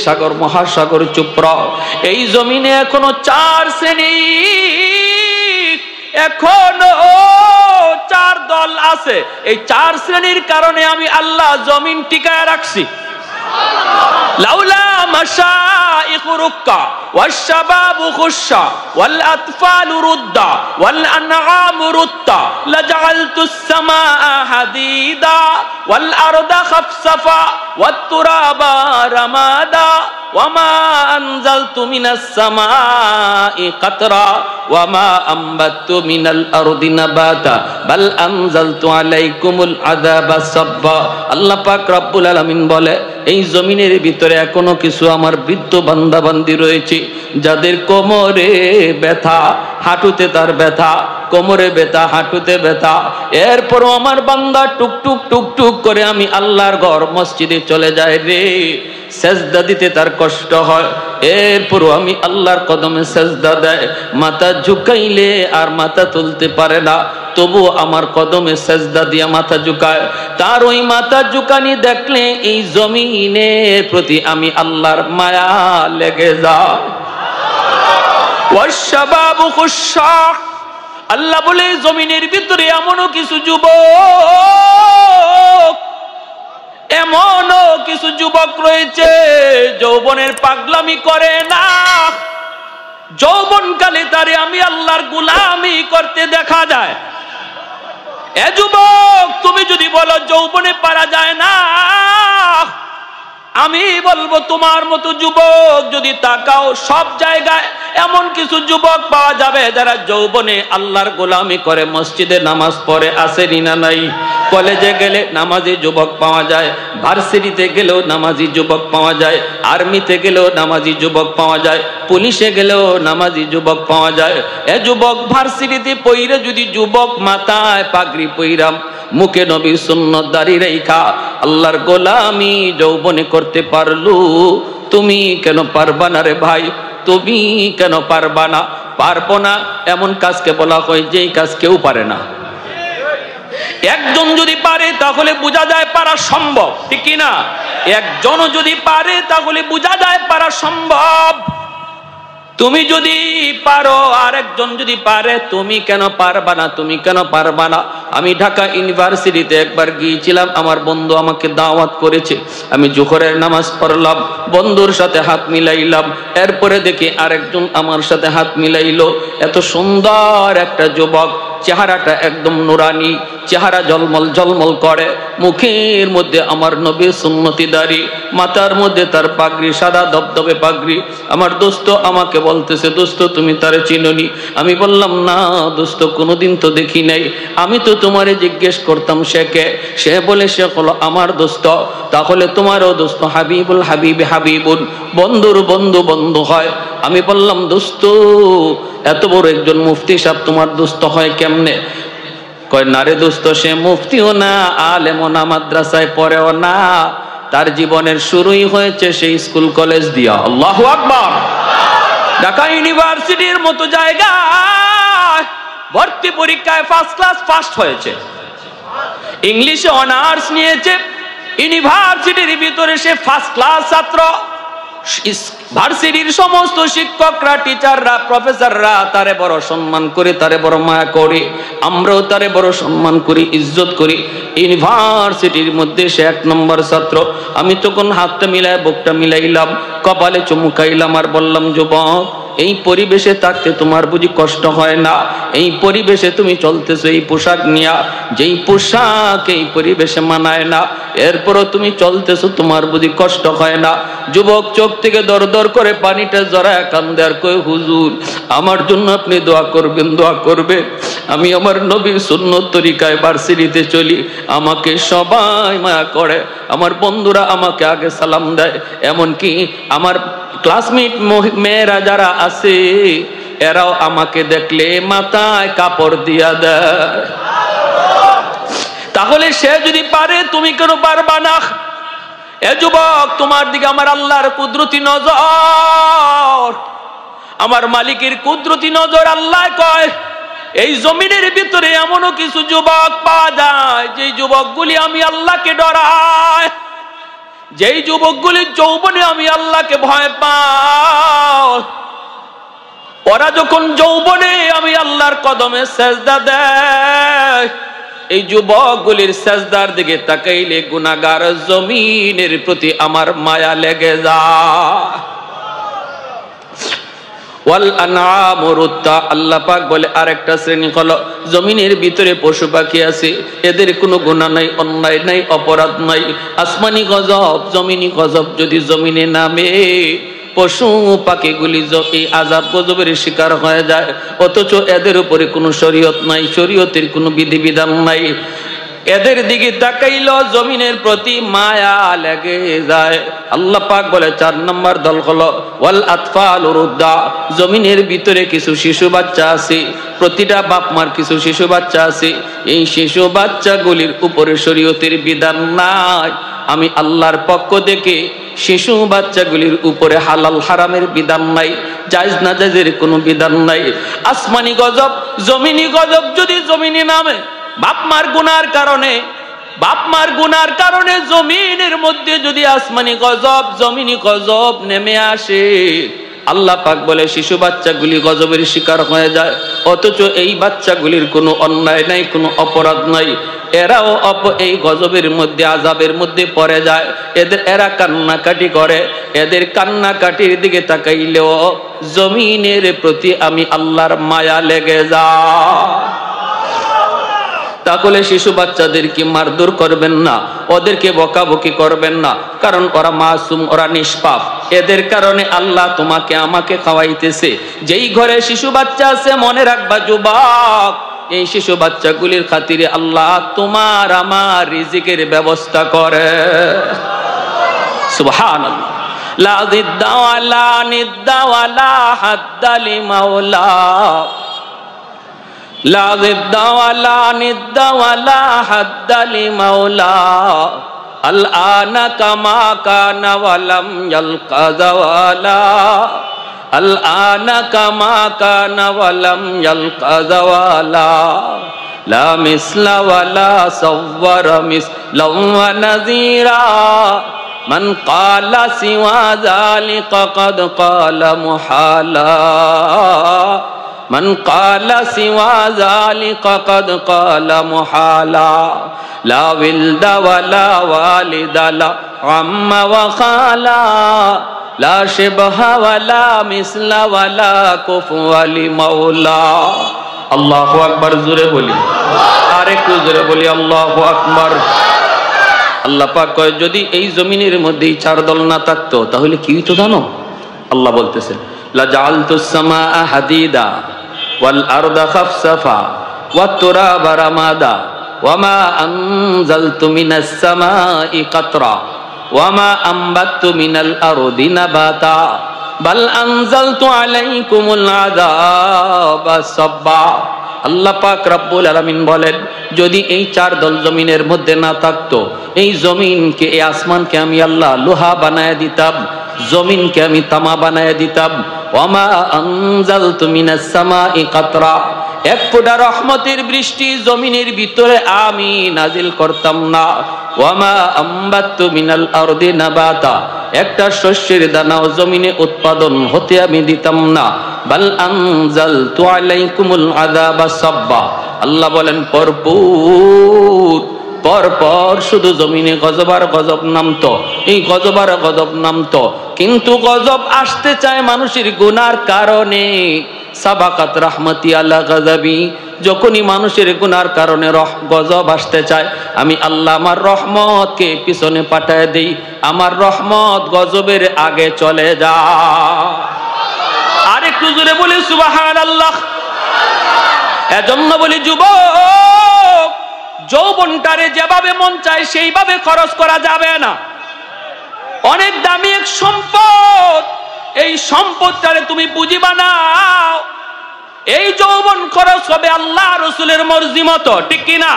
সাগর মহাসাগর চুপ রহ। এই জমিনে এখনো 4 শ্রেণী, এখনো 4 দল আছে। এই 4 শ্রেণীর কারণে আমি আল্লাহ জমিন টিকায় রাখছি। লাউলা মাশাইখু রুক্কা ওয়াশ-শাবাবু খুশশা ওয়াল আতফালু রুদ্দা ওয়াল আনআমু রুত্তা লাজআলতুস সামাআ হাদিদা ওয়াল আরদা খাফসাফা ওয়াত তুরাবা রামাদা ওয়ামা আনজালতু মিনাস সামাই কাতরা ওয়ামা আমবাতু মিনাল আরদি নাবাতা বাল আনজালতু আলাইকুমুল আযাবা সাব্বা। আল্লাহ পাক রব্বুল আলামিন বলে এই জমিনের ভিতরে এখনো কিছু আমার বৃদ্ধ বান্দা বান্দি রয়েছে যাদের কোমরে ব্যথা, হাঁটুতে তার ব্যথা, কোমরে ব্যথা, হাঁটুতে ব্যথা। এরপরও আমার বান্দা টুকটুক টুকটুক করে আমি আল্লাহর ঘর মসজিদে চলে যায় রে, সেজদা দিতে তার কষ্ট হয়। এরপরও আমি আল্লাহর কদমে সেজদা দেয়, মাথা ঝুঁকাইলে আর মাথা তুলতে পারে না, তবু আমার কদমে সেজদা দিয়া মাথা ঝুঁকায়। তার ওই মাথা ঝুঁকানি দেখলে এই জমিনের প্রতি আমি আল্লাহর মায়া লেগে যায়। ওয়াশ-শাবাবু খুশশা, আল্লাহ বলে জমিনের ভিতরে এমনও কিছু যুবক, এমনও কিছু যুবক রয়েছে যৌবনের পাগলামি করে না, যৌবনকালে তারে আমি আল্লাহর গোলামি করতে দেখা যায়। এ যুবক তুমি যদি বলো যৌবনে পারা যায় না, আমি বলবো তোমার মতো যুবক যদি তাকাও সব জায়গায় এমন কিছু যুবক পাওয়া যাবে যারা যৌবনে আল্লাহর গোলামি করে, মসজিদে নামাজ পড়ে, আসেনি না নাই? কলেজে গেলে নামাজি যুবক পাওয়া যায়, ভার্সিটিতে গেলেও নামাজি যুবক পাওয়া যায়, আর্মিতে গেলেও নামাজি যুবক পাওয়া যায়, পুলিশে গেলেও নামাজি যুবক পাওয়া যায়। এ যুবক ভার্সিটিতে পইরে যদি যুবক মাথায় পাগড়ি পইরাম, মুখে নবীর সুন্নাত দাঁড়িয়ে রেখা আল্লাহর গোলামি যৌবনে করতে পারলু, তুমি কেন পারবা না রে ভাই? তুমি কেন পারবা না? পারবো না এমন কাজকে বলা হয় যেই কাজ কেউ পারে না। একজন যদি পারে তাহলে বোঝা যায় পারা সম্ভব, ঠিক কি না? একজন যদি পারে তাহলে বোঝা যায় পারা সম্ভব। তুমি যদি পারো আর একজন যদি পারে, তুমি কেন পারবা না? তুমি কেন পারবা না? আমি ঢাকা ইউনিভার্সিটিতে একবার গিয়েছিলাম, আমার বন্ধু আমাকে দাওয়াত করেছে, আমি জোহরের নামাজ পড়লাম, বন্ধুর সাথে হাত মিলাইলাম, এরপরে দেখি আরেকজন আমার সাথে হাত মিলাইলো। এত সুন্দর একটা যুবক, চেহারাটা একদম নুরানি, চেহারা ঝলমল ঝলমল করে, মুখের মধ্যে আমার নবীর সুন্নতি দাড়ি, মাথার মধ্যে তার পাগড়ি, সাদা দবদবে পাগড়ি। আমার দোস্ত আমাকে বলতেছে, দোস্ত তুমি তারে চিনোনি? আমি বললাম না দোস্ত, কোনোদিন তো দেখি নাই। আমি তো তোমারে জিজ্ঞেস করতাম সে কে? সে বলে সে হলো আমার দোস্ত। তাহলে তোমারও দোস্ত হাবিবুল হাবিবে হাবিবুন, বন্ধুর বন্ধু বন্ধু হয়। আমি বললাম দোস্ত, এত বড় একজন মুফতি সাহেব তোমার দোস্ত হয় কেমনে? কয় না রে দোস্ত, সে মুফতিও না, আলেমও না, মাদ্রাসায় পড়েও না, তার জীবনের শুরুই হয়েছে সেই স্কুল কলেজ দিয়া। আল্লাহু আকবার। ঢাকা ইউনিভার্সিটির মতো জায়গায় ভর্তি পরীক্ষায় ফার্স্ট ক্লাস ফার্স্ট হয়েছে, ইংলিশে অনার্স নিয়েছে, ইউনিভার্সিটির ভিতরে সে ফার্স্ট ক্লাস ছাত্র। ভার্সিটির সমস্ত শিক্ষকরা, টিচাররা, প্রফেসররা তারে বড় সম্মান করে, তারে বড় মায়া করে, আমরাও তারে বড় সম্মান করি, ইজ্জত করি। ইউনিভার্সিটির মধ্যে সে 1 নম্বর ছাত্র। আমি তখন হাতটা মিলাই, বুকটা মিলাইলাম, কপালে চুমুকাইলাম আর বললাম, যুবক, এই পরিবেশে থাকতে তোমার বুঝি কষ্ট হয় না? এই পরিবেশে তুমি চলতেছো এই পোশাক নিয়া, যেই পোশাক এই পরিবেশে মানায় না, এরপরও তুমি চলতেছো, তোমার বুঝি কষ্ট হয় না? যুবক চোখ থেকে দর দর করে পানিটা জড়ায় কান্দে আর কই, হুজুর আমার জন্য আপনি দোয়া করবেন, দোয়া করবেন। আমি আমার নবীর সুন্নত তরিকায় ভার্সিটিতে চলি, আমাকে সবাই মায়া করে, আমার বন্ধুরা আমাকে আগে সালাম দেয়, এমনকি আমার ক্লাসমেট মেয়েরা যারা আছে এরাও আমাকে দেখলে মাথায় কাপড় দিয়া দেয়। তাহলে সে যদি পারে, তুমি কেন পারবা না? এ যুবক, তোমার দিকে আমার আল্লাহর কুদরতি নজর, আমার মালিকের কুদরতি নজর। আল্লাহ কয়, এই জমিনের ভিতরে এমনও কিছু যুবক পাওয়া যায় যেই যুবকগুলি আমি আল্লাহকে ডরায়, যেই যুবকগুলির যৌবনে আমি আল্লাহকে ভয় পাই। ওরা যখন যৌবনে আমি আল্লাহর কদমে সেজদা দেয়, এই যুবকগুলির সেজদার দিকে তাকাইলে গুনাহগার জমিনের প্রতি আমার মায়া লেগে যায়। ওয়াল আনআমু রুত্তা, আল্লাহ পাক বলে আরেকটা শ্রেণী হলো জমিনের ভিতরে পশু পাখি আছে, এদের কোনো গুনাহ নাই, অন্যায় নাই, অপরাধ নাই। আসমানি গজব, জমিনি গজব যদি জমিনে নামে, পশু পাখিগুলি এই আযাব গজবের শিকার হয়ে যায়, অথচ এদের উপরে কোনো শরীয়ত নাই, শরীয়তের কোনো বিধিবিধান নাই। এদের দিকে তাকাইল জমিনের প্রতি মায়া লেগে যায়। আল্লাহ পাক বলে 4 নম্বর দল হলো ওয়াল আতফালু রুদ্দা, জমিনের ভিতরে কিছু শিশু বাচ্চা আছে, প্রতিটা বাপ মার কিছু শিশু বাচ্চা আছে, এই শিশু বাচ্চাগুলির উপরে শরীয়তের বিধান নাই। আমি আল্লাহর পক্ষ থেকে শিশু বাচ্চাগুলির উপরে হালাল হারামের বিধান নাই, জায়েজ না জায়েজের কোনো বিধান নাই। আসমানি গজব, জমিনি গজব যদি জমিনে নামে, বাপ মার গুনার কারণে, বাপ মার গুনার কারণে জমিনের মধ্যে যদি আসমানি গজব, জমিনি গজব নেমে আসে, আল্লাহ পাক বলে শিশু বাচ্চাগুলি গজবের শিকার হয়ে যায়, অথচ এই বাচ্চাগুলির কোনো অন্যায় নাই, কোনো অপরাধ নাই, এরাও এই গজবের মধ্যে, আযাবের মধ্যে পড়ে যায়। এরা কান্নাকাটি করে, এদের কান্নাকাটির দিকে তাকাইলেও জমিনের প্রতি আমি আল্লাহর মায়া লেগে যায়। তাহলে শিশু বাচ্চাদেরকে মারধর করবেন না, ওদেরকে বকাবকি করবেন না, কারণ ওরা মাসুম, ওরা নিষ্পাপ। এদের কারণে আল্লাহ তোমাকে আমাকে খাওয়াইতেছে। যেই ঘরে শিশু বাচ্চা আছে, মনে রাখবা যুবক, এই শিশু বাচ্চাগুলির খাতিরে আল্লাহ তোমার আমার রিজিকের ব্যবস্থা করে। সুবহানাল্লাহ। লা জিদ্দা ওয়ালা নিদ্দা ওয়ালা হাদ্দা লিমাওলা, লা জিদ্দা ওয়ালা নিদ্দা ওয়ালা হাদ্দা লিমাওলা, আল আনা কামা কানা ওয়ালাম ইয়ালকা যাওয়ালা, আল আনা কামা কানা ওয়ালাম ইয়ালকা যাওয়ালা, লা মিসলা ওয়ালা সাওয়ারা মিসলা ওয়া নাযীরা, মান ক্বালা সিওয়া যালিকা ক্বাদ ক্বালা মুহালা, মান ক্বালা সিওয়া যালিকা ক্বাদ ক্বালা মুহালা, লা ওয়ালদা ওয়ালা ওয়ালিদা লা আম্মা ওয়া খালা, লা শিবহা ওয়ালা মিসলা ওয়ালা কুফুয়া লিমাওলা। আল্লাহু আকবার, জোরে বলি, আরেকটু জোরে বলি আল্লাহু আকবার। আল্লাহ পাক কয়, যদি এই জমিনের মধ্যে এই 4 দল না থাকতো তাহলে কি হইতো জানো? আল্লাহ বলতেছেন, লা জাআলতুস সামাআ হাদিদা ওয়াল আরদা খাফসাফা ওয়াত তুরাবা রামাদা ওয়ামা আনজালতু মিনাস সামাই কাতরা ওয়ামা আম্বাতু মিনাল আরদি নাবাতা বাল আনজালতু আলাইকুমুল আযাবা সাব্বা। আল্লাহ পাক রব্বুল আলামিন বলেন, যদি এই চার দল জমিনের মধ্যে না থাকতো, এই জমিনকে, এই আসমানকে আমি আল্লাহ লোহা বানায় দিতাম, জমিনকে আমি তামা বানায় দিতাম। ওয়ামা আনজালতু মিনাস সামাই কাতরা, এক ফোঁটা রহমতের বৃষ্টি জমিনের ভিতরে আমি নাজিল করতাম না। ওয়ামা আম্বাতু মিনাল আরদি নাবাতা, একটা শস্যের দানাও জমিনে উৎপাদন হতে আমি দিতাম না। বাল আনজালতু আলাইকুমুল আযাবা সাব্বা, আল্লাহ বলেন পরপর শুধু জমিনে গজব আর গজব নামতো, এই গজব আর গজব নামতো। কিন্তু গজব আসতে চায় মানুষের গুনার কারণে। সাবাকাত রাহমাতি আলা গাযাবি, যখনই মানুষের গুনার কারণে গজব আসতে চায়, আমি আল্লাহ আমার রহমতকে পিছনে পাঠায় দেই, আমার রহমত গজবের আগে চলে যায়। আর একটু জোরে বলি সুবহানাল্লাহ। এজন্য বলি যুবক, যৌবনটারে যেভাবে মন চায় সেইভাবে খরচ করা যাবে না। অনেক দামি এক সম্পদ, এই সম্পদটারে তুমি পুঁজি বানাও। এই যৌবন খরচ হবে আল্লাহ রসুলের মর্জি মতো, ঠিক কিনা?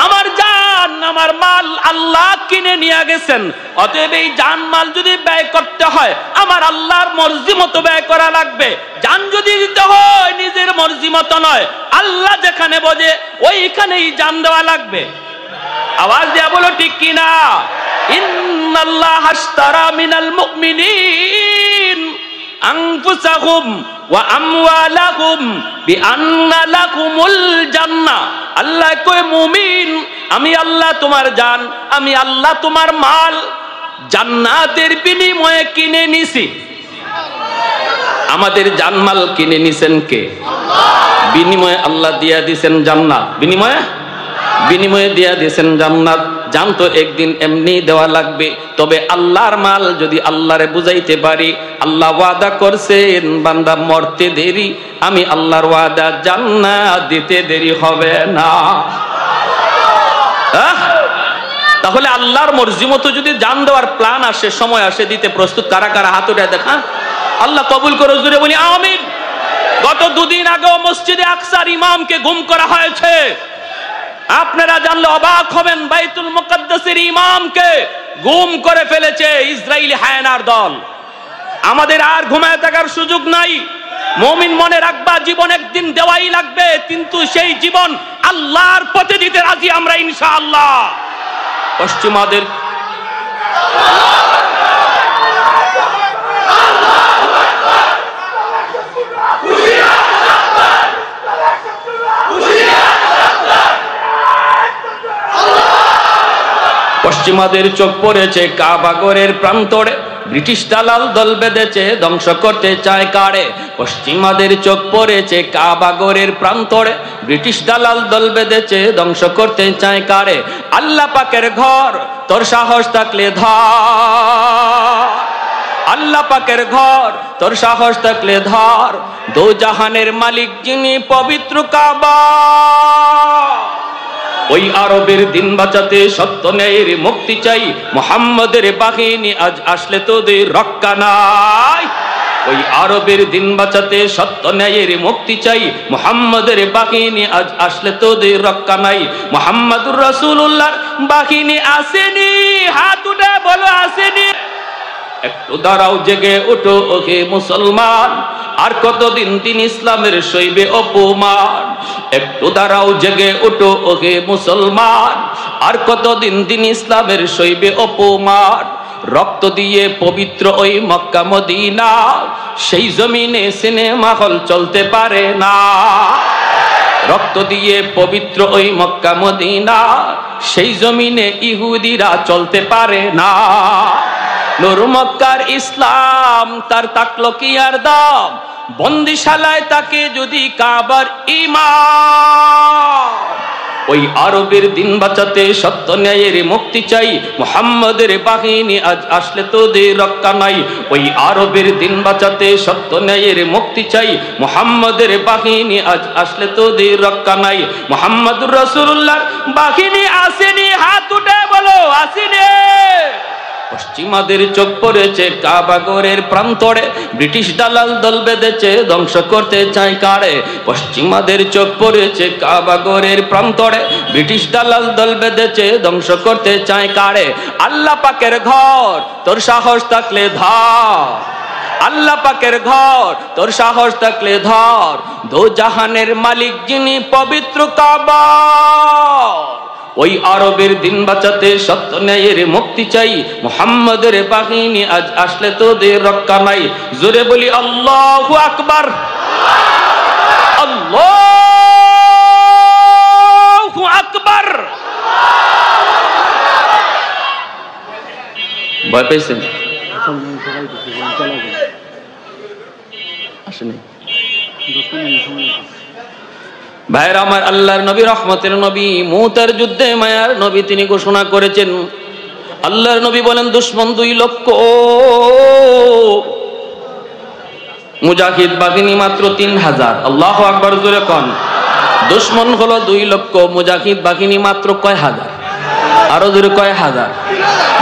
আমার জান আমার মাল আল্লাহ কিনে নিয়ে গেছেন, অতএব এই জান মাল যদি ব্যয় করতে হয় আমার আল্লাহর মর্জি মতো ব্যয় করা লাগবে। জান যদি দিতে হয় নিজের মর্জি মতো নয়, আল্লাহ যেখানে বোঝে ওইখানেই জান দেওয়া লাগবে। আওয়াজ দিয়া বলো ঠিক কিনা? ইন্নাল্লাহ আশতারা মিনাল মুমিনিন আনফুসাহুম ওয়া আমওয়ালাহুম বিআন্না লাকুমুল জান্নাহ। আল্লাহ কয় মুমিন, আমি আল্লাহ তোমার জান, আমি আল্লাহ তোমার মাল জান্নাতের বিনিময়ে কিনে নিছি। আমাদের জানমাল কিনে নিছেন কে? বিনিময়ে আল্লাহ দিয়া দিছেন জান্নাত, বিনিময়ে দিয়া দিয়েছেন জান্নাত। জানতো একদিন এমনি দেওয়া লাগবে, তবে আল্লাহর মাল যদি আল্লাহরে বুঝাইতে পারি, আল্লাহ ওয়াদা করছেন বান্দা মরতে দেরি, আমি আল্লাহর ওয়াদা জান্নাত দিতে দেরি হবে না। তাহলে আল্লাহর মর্জি মতো যদি জান দেওয়ার প্ল্যান আসে, সময় আসে, দিতে প্রস্তুত কারা কারা? হাত উঠে দেখা। আল্লাহ কবুল করো, জুড়ে বলি আমিন। গত দুদিন আগেও মসজিদে আকসার ইমামকে গুম করা হয়েছে। আপনারা জানলে অবাক হবেন, বাইতুল মুকাদ্দাসের ইমামকে গুম করে ফেলেছে ইসরায়েলি হায়নার দল। আমাদের আর ঘুমায় থাকার সুযোগ নাই। মুমিন মনে রাখবা, জীবন একদিন দেওয়াই লাগবে, কিন্তু সেই জীবন আল্লাহর পথে দিতে রাজি আমরা ইনশাআল্লাহ। পশ্চিমাদের পশ্চিমাদের চোখ পড়েছে কাবাগরের প্রান্তরে, ব্রিটিশ দালাল দল বেঁধেছে ধ্বংস করতে চায় কারে। পশ্চিমাদের চোখ পড়েছে কাবাগরের প্রান্তরে, ব্রিটিশ দালাল দল বেঁধেছে ধ্বংস করতে চায় কারে। আল্লাহ পাকের ঘর তোর সাহস থাকলে ধর, আল্লাহ পাকের ঘর তোর সাহস থাকলে ধর। দো জাহানের মালিক যিনি পবিত্র কাবা, ওই আরবের দিন বাঁচাতে সত্য ন্যায়ের মুক্তি চাই। মুহাম্মাদের বাহিনী আজ আসলে তোদের রক্ষা নাই। ওই আরবের দিন বাঁচাতে সত্য ন্যায়ের মুক্তি চাই। মুহাম্মাদের বাহিনী আজ আসলে তোদের রক্ষা নাই। মুহাম্মাদুর রাসূলুল্লাহর বাহিনী আসেনি, হাত উঠে বলো আসেনি। একটু দাঁড়াও, জেগে ওঠো ওহে মুসলমান, আর কতদিন দিন ইসলামের সইবে অপমান। একটু দাঁড়াও, জেগে ওঠো ওহে মুসলমান, আর কতদিন দিন ইসলামের সইবে অপমান। রক্ত দিয়ে পবিত্র ওই মক্কা মদিনা, সেই জমিনে সিনেমা হল চলতে পারে না। রক্ত দিয়ে পবিত্র ওই মক্কা মদিনা, সেই জমিনে ইহুদিরা চলতে পারে না। নূর মক্কার ইসলাম তার তাকলো কি আর দাম, বন্দিশালায় তাকে যদি কাবার ইমাম। ওই আরবের দিন বাঁচাতে সত্য ন্যায়ের মুক্তি চাই। মুহাম্মাদের বাহিনী আজ আসলে তোদের রক্ষা নাই। ওই আরবের দিন বাঁচাতে সত্য ন্যায়ের মুক্তি চাই। মুহাম্মাদের বাহিনী আজ আসলে তোদের রক্ষা নাই। মুহাম্মাদুর রাসূলুল্লাহর বাহিনী আসেনি, হাত উঠে বলো আসেনি। পশ্চিমাদের চোখ পড়েছে কাবাগরের প্রান্তরে, ব্রিটিশ দালাল দল বেঁধেছে ধ্বংস করতে চায় কারে। পশ্চিমাদের চোখ পড়েছে কাবাগরের প্রান্তরে, ব্রিটিশ দালাল দল বেঁধেছে ধ্বংস করতে চায় কারে। আল্লাহ পাকের ঘর তোর সাহস থাকলে ধর, আল্লাহ পাকের ঘর তোর সাহস থাকলে ধর। দো জাহানের মালিক যিনি পবিত্র কাবা, ওই আরবের দিন বাঁচাতে সত্য ন্যায়ের মুক্তি চাই। মুহাম্মাদের বাহিনী আজ আসলে তোদের রক্ষা নাই। জোরে বলি আল্লাহু আকবার, আল্লাহু আকবার। ভয় পেয়েছেন? আসেনি ভাইরা আমার, আল্লাহর নবী রহমতের নবী, মুতার যুদ্ধে মায়ার নবী তিনি ঘোষণা করেছেন। আল্লাহর নবী বলেন দুশমন 2 লক্ষ, মুজাহিদ বাহিনী মাত্র 3000। আল্লাহু আকবার জোরে কোন। দুশমন হলো 2 লক্ষ, মুজাহিদ বাহিনী মাত্র কয় হাজার? আরো জোরে কয় হাজার?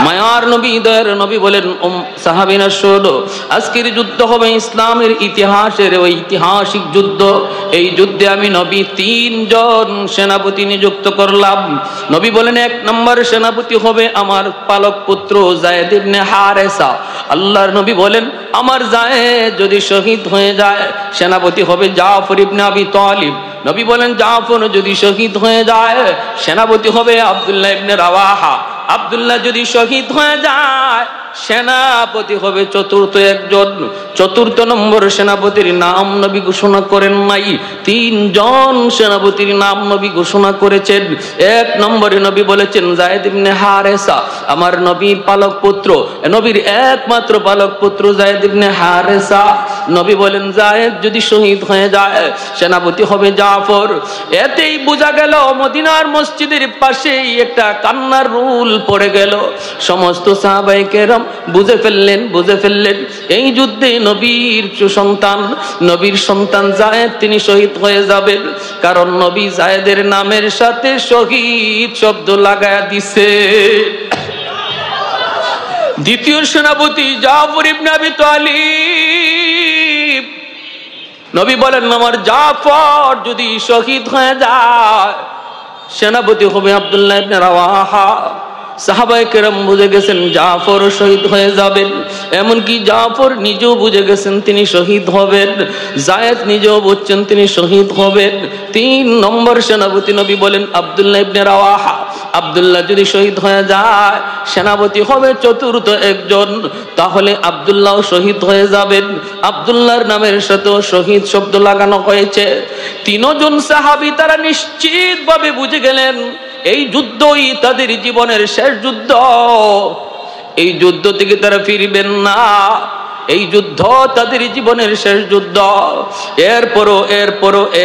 মায়ার নবী দয়ার নবী বলেন সাহাবীরা শোনো, আজকের যুদ্ধ হবে ইসলামের ইতিহাসের ঐতিহাসিক যুদ্ধ। এই যুদ্ধে আমি নবী 3 জন সেনাপতি নিযুক্ত করলাম। নবী বলেন 1 নম্বর সেনাপতি হবে আমার পালক পুত্র যায়েদ ইবনে হারেসা। আল্লাহর নবী বলেন আমার যায়েদ যদি শহীদ হয়ে যায় সেনাপতি হবে জাফর ইবনে আবি তালিব। নবী বলেন জাফর যদি শহীদ হয়ে যায় সেনাপতি হবে আব্দুল্লাহ ইবনে রাওয়াহা। আব্দুল্লাহ যদি শহীদ হয়ে যায় সেনাপতি হবে চতুর্থ একজন। চতুর্থ নম্বর সেনাপতির নাম নবী ঘোষণা করেন নাই, 3 জন সেনাপতির নাম নবী ঘোষণা করেছেন। 1 নম্বরে নবী বলেছেন যায়েদ ইবনে হারেসা, আমার নবীর পালক পুত্র, নবীর একমাত্র পালক পুত্র যায়েদ ইবনে হারেসা। নবী বলেন যায়েদ যদি শহীদ হয়ে যায় সেনাপতি হবে জাফর। এতেই বোঝা গেল মদিনার মসজিদের পাশেই একটা কান্নার রুল পড়ে গেল। সমস্ত সাহাবায়ে কেরাম বুঝে ফেললেন এই যুদ্ধে নবীর সন্তান, নবীর সন্তান যায়েদ তিনি শহীদ হয়ে যাবেন, কারণ নবী যায়েদের নামের সাথে শহীদ শব্দ লাগায়া দিছে। দ্বিতীয় সেনাপতি জাফর ইবনে আবি তালিব। নবী বলেন আমার জাফর যদি শহীদ হয়ে যায় সেনাপতি হবে আব্দুল্লাহ ইবনে রাওয়াহা। সাহাবায়ে কেরাম বুঝে গেছেন জাফর শহীদ হয়ে যাবেন, এমনকি জাফর নিজেও বুঝে গেছেন তিনি শহীদ হবেন, যায়েদ নিজেও বুঝছেন তিনি শহীদ হবেন। 3 নম্বর সেনাপতি নবী বলেন আব্দুল্লাহ ইবনে রাওয়াহা। আব্দুল্লাহ যদি শহীদ হয়ে যায় সেনাপতি হবে চতুর্থ একজন, তাহলে আব্দুল্লাহ শহীদ হয়ে যাবেন। আব্দুল্লাহর নামের সাথেও শহীদ শব্দ লাগানো হয়েছে। 3 জন সাহাবী তারা নিশ্চিতভাবে বুঝে গেলেন এই যুদ্ধই তাদের জীবনের শেষ যুদ্ধ, এই যুদ্ধ থেকে তারা ফিরবেন না, এই যুদ্ধ তাদের জীবনের শেষ যুদ্ধ।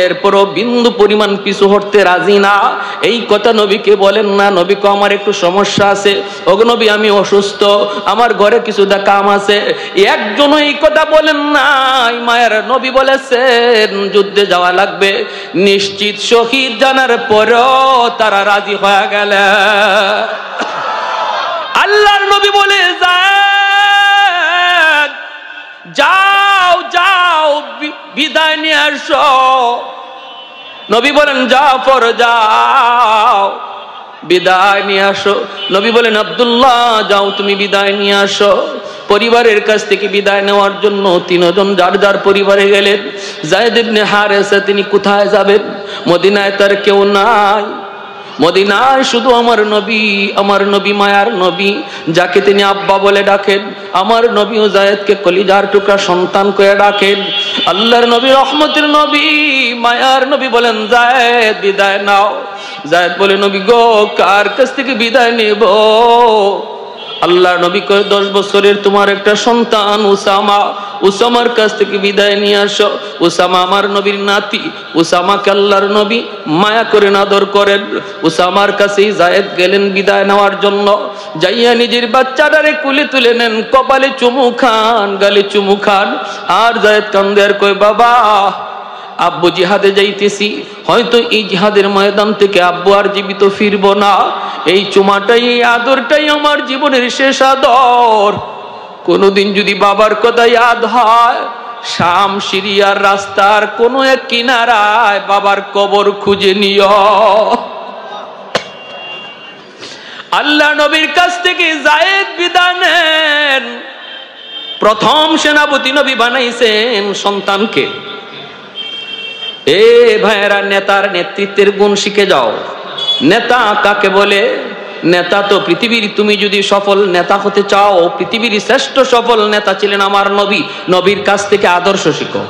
এরপরও বিন্দু পরিমাণ পিছু হটতে রাজি না। এই কথা নবীকে বলেন না, নবীকে আমার একটু সমস্যা আছে, ওগো নবী আমি অসুস্থ, আমার ঘরে কিছুটা কাম আছে, একজনও এই কথা বলেন নাই। মায়ের নবী বলেছেন যুদ্ধে যাওয়া লাগবে, নিশ্চিত শহীদ জানার পরেও তারা রাজি হয়ে গেল। আল্লাহর নবী বলে যাও যাও বিদায় নিয়ে আসো। নবী বলেন জাফর যাও বিদায় নিয়ে আসো। নবী বলেন আব্দুল্লাহ যাও তুমি বিদায় নিয়ে আসো। পরিবারের কাছ থেকে বিদায় নেওয়ার জন্য 3 জন যার যার পরিবারে গেলেন। যায়েদ ইবনে হারেসা তিনি কোথায় যাবেন? মদিনায় তার কেউ নাই, মদিনায় শুধু আমার নবী মায়ার নবী, যাকে তিনি আব্বা বলে ডাকেন। আমার নবী ও যায়েদকে কলিজার টুকরা সন্তান করে ডাকেন। আল্লাহর নবী রহমতের নবী মায়ার নবী বলেন যায়েদ বিদায় নাও। যায়েদ বলে নবী গো কার কাছ থেকে বিদায় নেব? আল্লাহর নবী কয় 10 বছরের তোমার একটা সন্তান উসামা, উসামার কাছ থেকে বিদায় নিয়ে আসো। উসামা আমার নবীর নাতি, উসামাকে আল্লাহর নবী মায়া করে আদর করেন। উসামার কাছেই যায়েদ গেলেন বিদায় নেওয়ার জন্য। যাইয়া নিজের বাচ্চাটারে কুলে তুলে নেন, কপালে চুমু খান, গালে চুমু খান। আর যায়েদ কান্দে আর কয় বাবা আব্বু জিহাদে যাইতেছি, হয়তো এই জিহাদের ময়দান থেকে আব্বু আর জীবিত ফিরবো না। এই চুমাটাই, এই আদরটাই আমার জীবনের শেষ আদর। কোনোদিন যদি বাবার কথা ইয়াদ হয়, শাম সিরিয়ার রাস্তার কোন এক কিনারায় বাবার কবর খুঁজে নিও। আল্লাহ নবীর কাছ থেকে যায়েদ বিদায় নেন। প্রথম সেনাপতি নবী বানাইছেন সন্তানকে। এ ভাইয়েরা, নেতার নেতৃত্বের গুণ শিখে যাও। নেতা কাকে বলে? নেতা তো পৃথিবীর, তুমি যদি সফল নেতা হতে চাও, পৃথিবীর শ্রেষ্ঠ সফল নেতা ছিলেন আমার নবী। নবীর কাছ থেকে আদর্শ শিখো।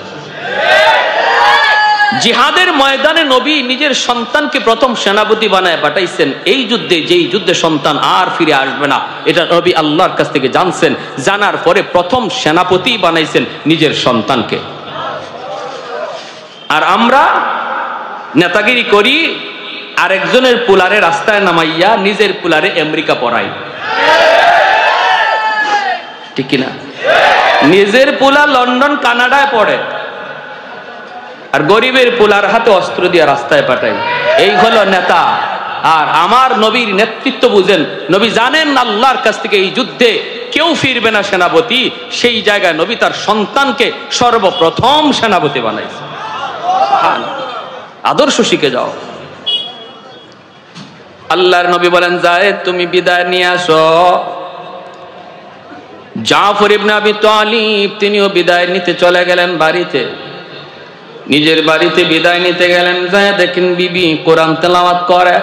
জিহাদের ময়দানে নবী নিজের সন্তানকে প্রথম সেনাপতি বানায় পাঠাইছেন। এই যুদ্ধে, যেই যুদ্ধে সন্তান আর ফিরে আসবে না, এটা নবী আল্লাহর কাছ থেকে জানছেন। জানার পরে প্রথম সেনাপতি বানাইছেন নিজের সন্তানকে। আর আমরা নেতাগিরি করি, আরেকজনের পুলারে রাস্তায় নামাইয়া নিজের পুলারে আমেরিকা পড়াই, ঠিক কিনা? নিজের পুলা লন্ডন কানাডায় পড়ে, আর গরিবের পুলার হাতে অস্ত্র দিয়ে রাস্তায় পাঠাই। এই হলো নেতা। আর আমার নবীর নেতৃত্ব বুঝেন। নবী জানেন আল্লাহর কাছ থেকে এই যুদ্ধে কেউ ফিরবে না সেনাপতি। সেই জায়গায় নবী তার সন্তানকে সর্বপ্রথম সেনাপতি বানাইছে। আদর্শ শিখে যাও। আল্লাহর নবী বলেন, যায়েদ তুমি বিদায় নিয়ে আসো। জাফর ইবনে আবি তালিব তিনিও বিদায় নিতে চলে গেলেন বাড়িতে। নিজের বাড়িতে বিদায় নিতে গেলেন, যায় দেখেন বিবি কোরআন তেলাওয়াত করে।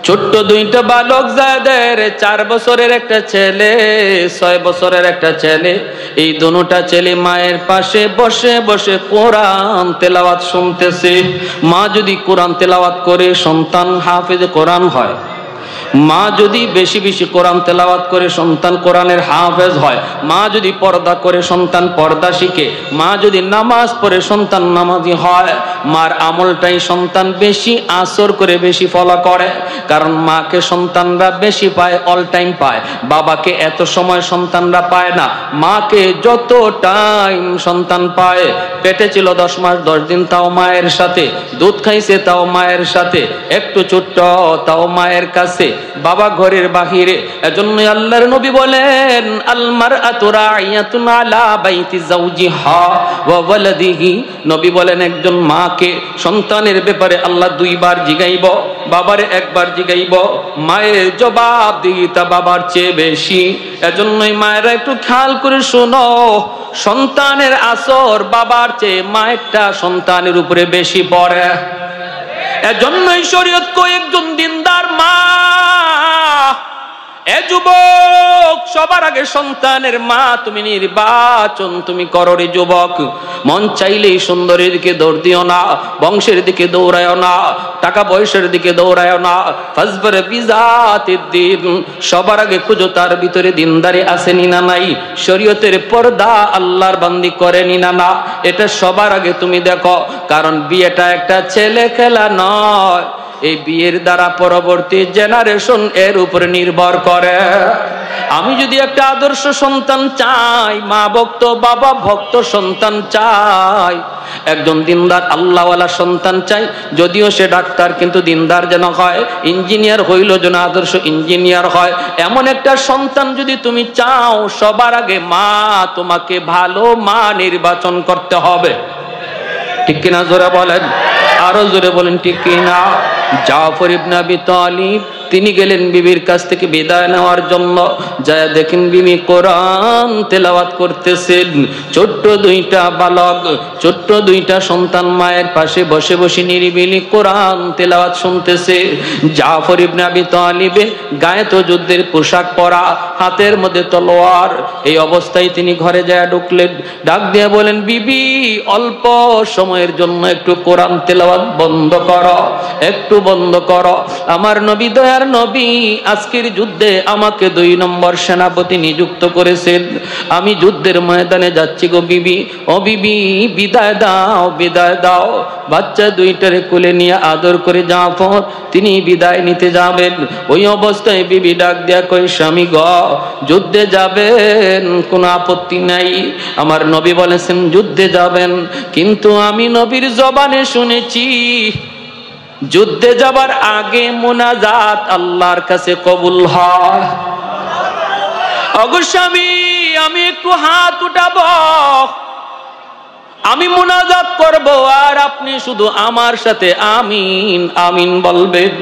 ছোট্ট দুইটা বালক যাদের, 4 বছরের একটা ছেলে, 6 বছরের একটা ছেলে। এই দুটা ছেলে মায়ের পাশে বসে বসে কোরআন তেলাওয়াত শুনতেছে। মা যদি কোরআন তেলাওয়াত করে সন্তান হাফেজ কোরআন হয়। মা যদি বেশি বেশি কোরআন তেলাওয়াত করে সন্তান কোরআনের হাফেজ হয়। মা যদি পর্দা করে সন্তান পর্দা শিখে। মা যদি নামাজ পড়ে সন্তান নামাজি হয়। মার আমলটাই সন্তান বেশি আসর করে বেশি ফলো করে। কারণ মাকে সন্তানরা বেশি পায়, অল টাইম পায়। বাবাকে এত সময় সন্তানরা পায় না। মাকে যত টাইম সন্তান পায়। পেটে ছিল 10 মাস 10 দিন, তাও মায়ের সাথে। দুধ খাইছে তাও মায়ের সাথে। একটু ছোট্ট তাও মায়ের কাছে। বাবা ঘরের বাহিরে। এজন্য আল্লাহর নবী বলেন, আল মারআতু রাইয়াতুন আলা বাইতি যাওজিহা ওয়া ওয়ালাদিহি। নবী বলেন, একজন মাকে সন্তানের ব্যাপারে আল্লাহ 2 বার জিগাইব, বাবারে 1 বার জিগাইব। মায়ের জবাবদিহিতা বাবার চেয়ে বেশি। এজন্যই মায়েরা একটু খেয়াল করে শোনো, সন্তানের আসর বাবার চেয়ে মায়েরটা সন্তানের উপরে বেশি পড়ে। এজন্যই শরীয়ত কয়েকজন দিনদার মা, এ যুবক, সবার আগে সন্তানের মা তুমি নির্বাচন তুমি করো রে যুবক। মন চাইলেই সুন্দরের দিকে দৌড় দিও না, বংশের দিকে দৌড়ায়ও না, টাকা পয়সার দিকে দৌড়ায়ও না। ফাজবার বিজাতিদ দ্বীন, সবার আগে খুঁজো তার ভিতরে দিনদারি আছে নিনা নাই, শরীয়তের পর্দা আল্লাহর বান্দি করে নিনা না। এটা সবার আগে তুমি দেখো। কারণ বিয়েটা একটা ছেলে খেলা নয়। এই বিয়ের দ্বারা পরবর্তী জেনারেশন এর উপরে নির্ভর করে। আমি যদি একটা আদর্শ সন্তান চাই, মা ভক্ত বাবা ভক্ত সন্তান চাই, একজন দিনদার আল্লাহওয়ালা সন্তান চাই, যদিও সে ডাক্তার কিন্তু দিনদার যেন হয়, ইঞ্জিনিয়ার হইল যেন আদর্শ ইঞ্জিনিয়ার হয়। এমন একটা সন্তান যদি তুমি চাও, সবার আগে মা তোমাকে ভালো মা নির্বাচন করতে হবে। ঠিক কিনা জোরে বলেন, আরো জোরে বলেন ঠিক কিনা। জাফর ইবনে আবি তালিব তিনি গেলেন বিবির কাছ থেকে বিদায় নেওয়ার জন্য। যায় দেখেন বিবি কোরআন তেলাওয়াত করতেছেন। ছোট্ট 2টা বালক, ছোট্ট 2টা সন্তান মায়ের পাশে বসে বসে নিরিবিলি কোরআন তেলাওয়াত শুনতেছে। জাফর ইবনে আবি তালিবের গায়ে তো যুদ্ধের পোশাক পরা, হাতের মধ্যে তলোয়ার। এই অবস্থায় তিনি ঘরে যায় ঢুকলেন। ডাক দিয়ে বলেন, বিবি অল্প সময়ের জন্য একটু কোরআন তেলাওয়াত বন্ধ করো, একটু বন্ধ করো। আমার নবী দয়ার নবী আজকের যুদ্ধে আমাকে 2 নম্বর সেনাপতি নিযুক্ত করেছেন। আমি যুদ্ধের ময়দানে যাচ্ছি গো বিবি। ও বিবি বিদায় দাও, বিদায় দাও। বাচ্চা 2টারে কোলে নিয়ে আদর করে জাফর তিনি বিদায় নিতে যাবেন। ওই অবস্থায় বিবি ডাক দেয়া কই, স্বামী গ যুদ্ধে যাবেন, কোনো আপত্তি নাই। আমার নবী বলেছেন যুদ্ধে যাবেন, কিন্তু আমি নবীর জবানে শুনেছি যুদ্ধে যাবার আগে মুনাজাত আল্লাহর কাছে কবুল হয়। ওগো স্বামী, আমি একটু হাত উঠাবো, আমি মুনাজাত করব, আর আপনি শুধু আমার সাথে আমিন আমিন বলবেন।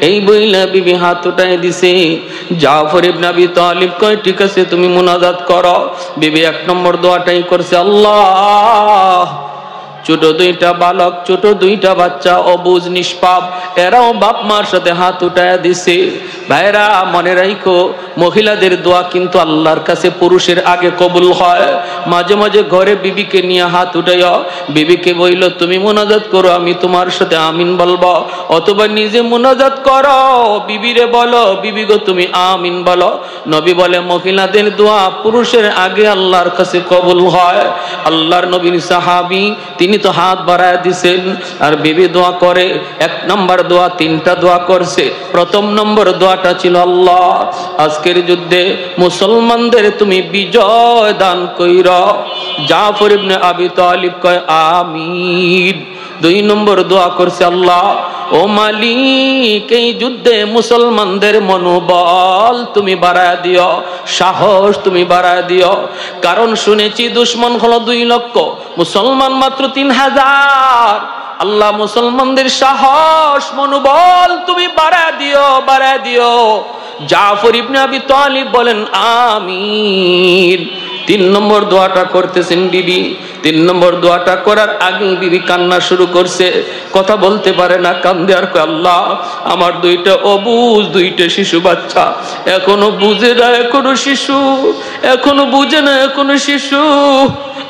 এই বইলা বিবি হাত উঠায় দিছে। জাফর ইবনে আবি তালিব কয়, ঠিক আছে তুমি মুনাজাত করো। বিবি 1 নম্বর দোয়াটাই করছে, আল্লাহ, ছোট 2টা বালক, ছোট 2টা বাচ্চা, অবুঝ নিষ্পাপ, এরাও বাপ মার সাথে হাত উঠায় দিছে। ভাইরা মনে রাখো, মহিলাদের দোয়া কিন্তু আল্লাহর কাছে পুরুষের আগে কবুল হয়। মাঝে মাঝে ঘরে বিবিকে নিয়ে হাত উঠাইও, বিবিকে বইল তুমি মুনাজাত করো, আমি তোমার সাথে আমিন বলবো, অথবা নিজে মুনাজাত করো, বিবিরে বলো, বিবি গো তুমি আমিন বলো। নবী বলে মহিলাদের দোয়া পুরুষের আগে আল্লাহর কাছে কবুল হয়। আল্লাহর নবীর সাহাবী তিনি তো হাত বাড়ায় দিছেন, আর বিবি দোয়া করে। 1 নম্বর দোয়া, 3টা দোয়া করছে। প্রথম নম্বর দোয়াটা ছিল, আল্লাহ আজকের যুদ্ধে মুসলমানদের তুমি বিজয় দান কইরা। জাফর ইবনে আবি তালিব কয় আমিন। 2 নম্বর দোয়া করছে, আল্লাহ ও মালিক, এই যুদ্ধে মুসলমানদের মনোবল তুমি বাড়ায় দিও, সাহস তুমি বাড়ায় দিও। কারণ শুনেছি দুশমন হলো 2 লক্ষ, মুসলমান মাত্র 3000। আল্লাহ মুসলমানদের সাহস মনোবল তুমি বাড়ায় দিও, বাড়ায় দিও। জাফর ইবনে আবি তালিব বলেন আমিন। 3 নম্বর দোয়াটা করতেছেন বিবি। 3 নম্বর দোয়াটা করার আগে বিবি কান্না শুরু করছে, কথা বলতে পারে না, কান্দে আর কয়, আল্লাহ আমার 2টা অবুঝ, 2টা শিশু বাচ্চা, এখনো বুঝে না, এখনো শিশু, এখনো বুঝে না, এখনো শিশু।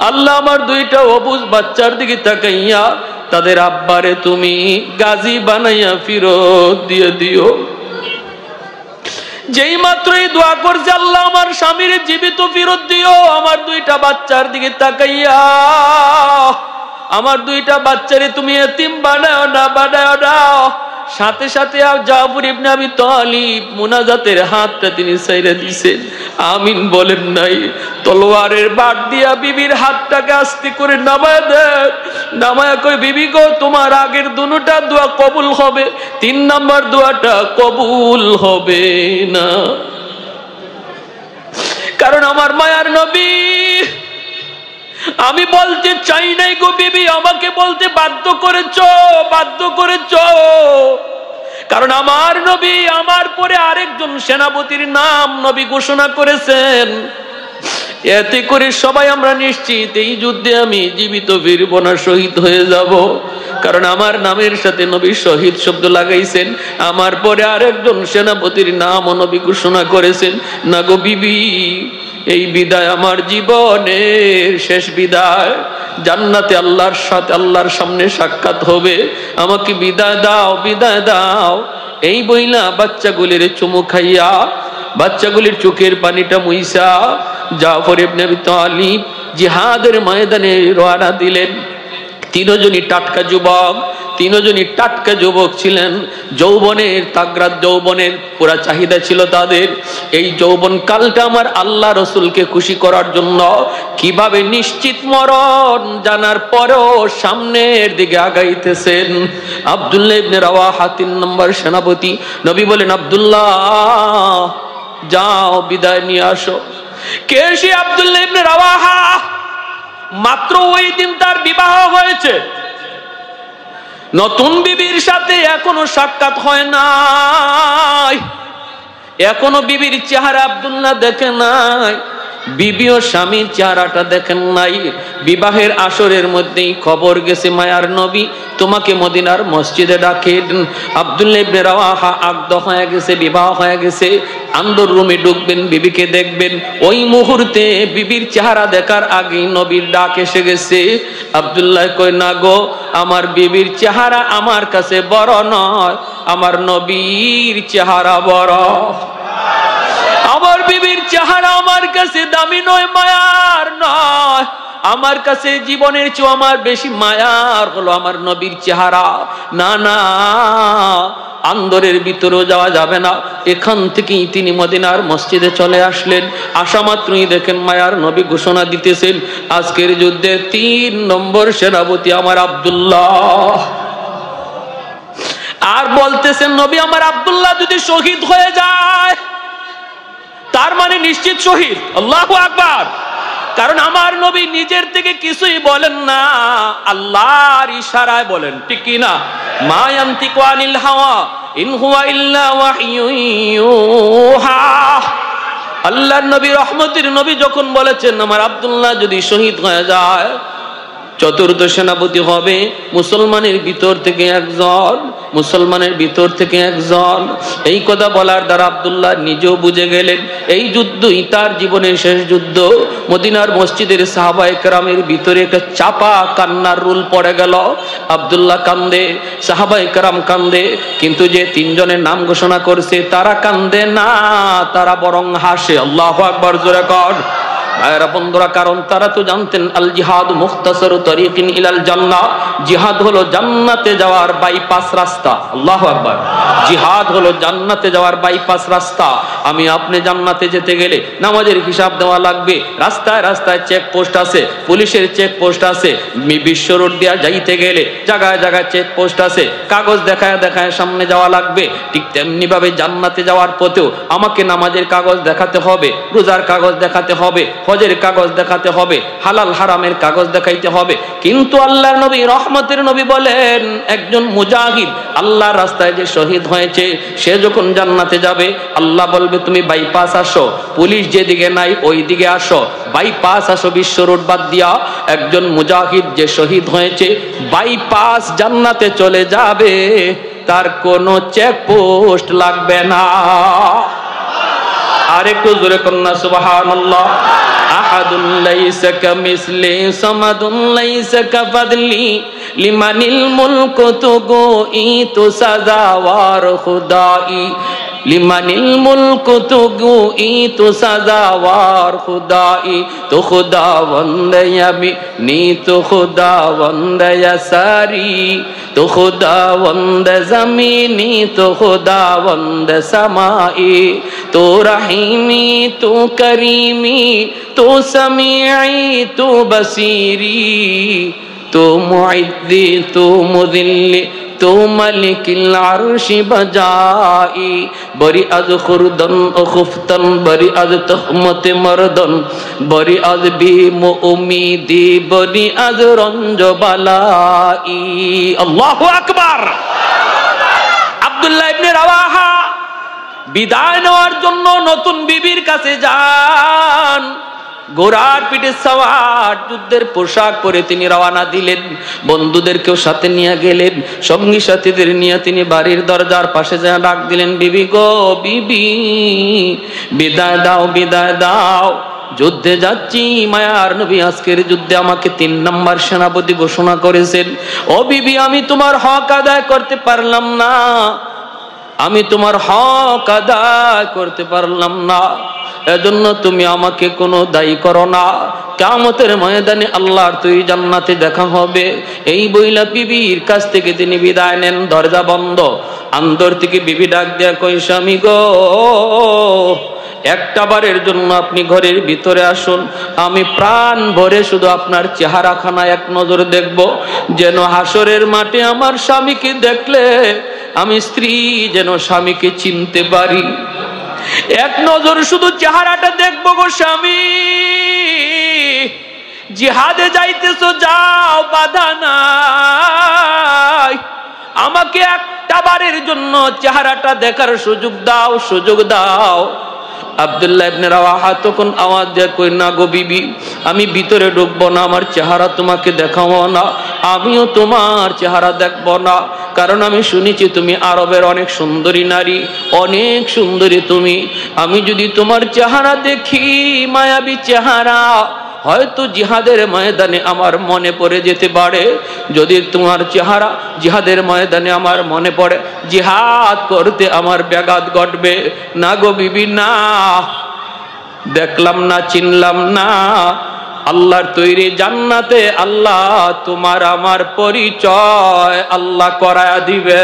আল্লাহ আমার 2টা অবুঝ বাচ্চার দিকে তাকাইয়া তাদের আব্বারে তুমি গাজী বানাইয়া ফিরত দিয়ে দিও। যেই মাত্রই দোয়া করছে, আল্লাহ আমার স্বামীর জীবিত ফিরত দিও, আমার 2টা বাচ্চার দিকে তাকাইয়া আমার 2টা বাচ্চারে তুমি এতিম বানাও না, বানাও না। সাথে সাথে জাফর ইবনে আবি তালিব মুনাজাতের হাতটা তিনি ছাইড়া দিয়েছেন, আমিন বলেন নাই। তলোয়ারের বাট দিয়া বিবির হাতটাকে আস্তে করে নামায় দেন, নামায় কই, বিবি গো তোমার আগের 2টা দোয়া কবুল হবে, 3 নম্বর দোয়াটা কবুল হবে না। কারণ আমার মায়ার নবী, আমি বলতে চাই নাই গো বিবি, আমাকে বলতে বাধ্য করেছো, বাধ্য করেছো। কারণ আমার নবী, আমার পরে আরেকজন সেনাপতির নাম নবী ঘোষণা করেছেন। এতে করে সবাই আমরা নিশ্চিত এই যুদ্ধে আমি জীবিত ফিরব না, শহীদ হয়ে যাব। কারণ আমার নামের সাথে নবী শহীদ শব্দ লাগাইছেন। আমার পরে আরেকজন সেনাপতির নাম নবী ঘোষণা করেছেন। না গো বিবি, এই বিদায় আমার জীবনের শেষ বিদায়, জান্নাতে আল্লাহর সাথে, আল্লাহর সামনে সাক্ষাৎ হবে, আমাকে বিদায় দাও, বিদায় দাও। এই বইলা বাচ্চাগুলির চুমু খাইয়া, বাচ্চাগুলির চোখের পানিটা মুইসা জাফর ইবনে আবি তালিব জিহাদের ময়দানে রওনা দিলেন। 3 জনই টাটকা যুবক, 3 জনই টাটকা যুবক ছিলেন। যৌবনের তাগরাত, যৌবনের পুরা চাহিদা ছিল তাদের। এই যৌবন কালটা আমার আল্লাহ রসুলকে খুশি করার জন্য কিভাবে নিশ্চিত মরণ জানার পরেও সামনের দিকে আগাইতেছেন। আব্দুল্লাহ ইবনে রাওয়াহা 3 নম্বর সেনাপতি। নবী বলেন, আব্দুল্লাহ যাও বিদায় নিয়ে আসো। কে সে আব্দুল্লাহ ইবনে রাওয়াহা? মাত্র ওই দিন তার বিবাহ হয়েছে, নতুন বিবির সাথে এখনো সাক্ষাৎ হয় নাই, এখনো বিবির চেহারা আব্দুল্লাহ দেখে নাই, বিবিও স্বামীর চেহারাটা দেখেন নাই। বিবাহের আসরের মধ্যেই খবর গেছে, মায়ার নবী তোমাকে মদিনার মসজিদে ডাকেন। আব্দুল্লাহ ইবনে রাওয়াহা আগদ হয়ে গেছে, বিবাহ হয়ে গেছে, আন্দর রুমে ঢুকবেন, বিবিকে দেখবেন। ওই মুহূর্তে বিবির চেহারা দেখার আগেই নবীর ডাক এসে গেছে। আব্দুল্লাহ কয়, না গো, আমার বিবির চেহারা আমার কাছে বড় নয়, আমার নবীর চেহারা বড়। আমার বিবির চেহারা আমার কাছে দামি নয়, মায়ার নয়, আমার কাছে জীবনের চেয়ে আমার বেশি মায়ার হলো আমার নবীর চেহারা। না না, আন্দরের ভিতরেও যাওয়া যাবে না। এখান থেকেই তিনি মদিনার মসজিদে চলে আসলেন। আসা মাত্রই দেখেন মায়ার নবী ঘোষণা দিতেছেন, আজকের যুদ্ধে 3 নম্বর সেনাপতি আমার আব্দুল্লাহ। বলতেছেন নবী আমার আব্দুল্লাহ যদি শহীদ হয়ে যায় তার মানে নিশ্চিত শহীদ। আল্লাহু আকবার। কারণ আমার নবী নিজের থেকে কিছুই বলেন না, আল্লাহর ইশারায় বলেন, ঠিক কি না? মা ইয়ানতিকু আনিল হাওয়া ইন হুয়া ইল্লা ওয়াহয়ুন ইউহা। আল্লাহর নবী রহমতের নবী যখন বলেছেন আমার আব্দুল্লাহ যদি শহীদ হয়ে যায়, চতুর্থ সেনাপতি হবে মুসলমানের ভিতর থেকে একজন, মুসলমানের ভিতর থেকে একজন। এই কথা বলার দ্বারা আব্দুল্লাহ নিজেও বুঝে গেলেন এই যুদ্ধই তার জীবনের শেষ যুদ্ধ। মদিনার মসজিদের সাহাবায়ে কেরামের ভিতরে একটা চাপা কান্নার রুল পড়ে গেল। আব্দুল্লাহ কান্দে, সাহাবায়ে কেরাম কান্দে, কিন্তু যে তিনজনের নাম ঘোষণা করছে তারা কান্দে না, তারা বরং হাসে। আল্লাহু আকবার, জোরে কর। ভাইরা বন্ধুরা, কারণ তারা তো জানতেন আল জিহাদ মুখতাসারু তরিকিন ইলাল জান্নাহ, জিহাদ হলো জান্নাতে যাওয়ার বাইপাস রাস্তা। আল্লাহু আকবার। জিহাদ হলো জান্নাতে যাওয়ার বাইপাস রাস্তা। আমি আপনি জান্নাতে যেতে গেলে নামাজের হিসাব দেওয়া লাগবে, রাস্তায় রাস্তায় চেক পোস্ট আছে, পুলিশের চেক পোস্ট আছে, বিশ্ব রোড দিয়া যাইতে গেলে জায়গায় জায়গায় চেক পোস্ট আছে, কাগজ দেখায় দেখায় সামনে যাওয়া লাগবে। ঠিক তেমনি ভাবে জান্নাতে যাওয়ার পথেও আমাকে নামাজের কাগজ দেখাতে হবে, রোজার কাগজ দেখাতে হবে, হজের কাগজ দেখাতে হবে, হালাল হারামের কাগজ দেখাইতে হবে। কিন্তু আল্লাহর নবী রহমতের নবী বলেন একজন মুজাহিদ আল্লাহর রাস্তায় যে শহীদ হয়েছে সে যখন জান্নাতে যাবে আল্লাহ বলবে তুমি বাইপাস আসো, পুলিশ যেদিকে নাই ওই দিকে আসো, বাইপাস আসো, বিশ্ব রোড বাদ দিয়া। একজন মুজাহিদ যে শহীদ হয়েছে বাইপাস জান্নাতে চলে যাবে, তার কোনো চেক পোস্ট লাগবে না। আরেকটু জোরে কন্যা সুবহানাল্লাহ। আহাদুন লাইসা কামিসলি সামাদুন লাইসা কাফাদলি লিমানিল মুলকু তুগুইতু সাজাওয়ার খুদাই, লিমানিল মুলকু তুগুইতু সাজাওয়ার খুদাই, তো খুদাবন্দ ইয়াবি নি তো খুদাবন্দ ইয়াসারি, তো খুদাবন্দ জমিনি তো খুদাবন্দ সমাই, তো রহিমি তো করিমি তো সমিঈ তো বসিরি, তো মুইদ্দি তো মুদিল্লি তো মালিকিল আরশি বজাই, বরি আজ খুরদন ও খুফতন, বরি আজ তহমতে মরদন, বরি আজ বিম উমিদি, বরি আজ রঞ্জ বালাই। আল্লাহু আকবার। আব্দুল্লাহ ইবনে রাওয়াহা বিদায় নেওয়ার জন্য নতুন বিবির কাছে যান। ঘোড়ার পিঠে সওয়ার, যুদ্ধের পোশাক পরে তিনি রওনা দিলেন। বন্ধুদেরকেও সাথে নিয়ে গেলেন, সঙ্গী সাথীদের নিয়ে তিনি বাড়ির দরজার পাশে যা ডাক দিলেন, বিবি গো বিবি, বিদায় দাও বিদায় দাও, যুদ্ধে যাচ্ছি। মায়ার নবী আজকের যুদ্ধে আমাকে 3 নম্বর সেনাপতি ঘোষণা করেছেন। ও বিবি, আমি তোমার হক আদায় করতে পারলাম না, আমি তোমার হক আদায় করতে পারলাম না, এজন্য তুমি আমাকে কোনো দায়ী করো না। কিয়ামতের ময়দানে আল্লাহর তুই জান্নাতে দেখা হবে। এই বইলা বিবির কাছ থেকে তিনি বিদায় নেন, দরজা বন্ধ। আন্দর থেকে বিবি ডাক দেয়া কই, স্বামী গো, একটা বারের জন্য আপনি ঘরের ভিতরে আসুন, আমি প্রাণ ভরে শুধু আপনার চেহারাখানা এক নজর দেখব, যেন হাসরের মাঠে আমার স্বামীকে দেখলে আমি স্ত্রী যেন স্বামীকে চিনতে পারি। এক নজর শুধু চেহারাটা দেখবো গো স্বামী। জিহাদে যাইতেছো যাও, বাধা নাই, আমাকে একটা বারের জন্য চেহারাটা দেখার সুযোগ দাও, সুযোগ দাও। আব্দুল্লাহ ইবনে রাওয়াহা তখন আওয়াজ দিয়ে কই, না গো বিবি, আমি ভিতরে ঢুকবো না, আমার চেহারা তোমাকে দেখাবো না, আমিও তোমার চেহারা দেখবো না, কারণ আমি শুনেছি তুমি আরবের অনেক সুন্দরী নারী, অনেক সুন্দরী তুমি। আমি যদি তোমার চেহারা দেখি, মায়াবী চেহারা, হয়তো জিহাদের ময়দানে আমার মনে পড়ে যেতে পারে। যদি তোমার চেহারা জিহাদের ময়দানে আমার মনে পড়ে, জিহাদ করতে আমার ব্যাঘাত ঘটবে। না গো বিবি না, দেখলাম না, চিনলাম না, আল্লাহর তৈরি জান্নাতে আল্লাহ তোমার আমার পরিচয় আল্লাহ করায়া দিবে।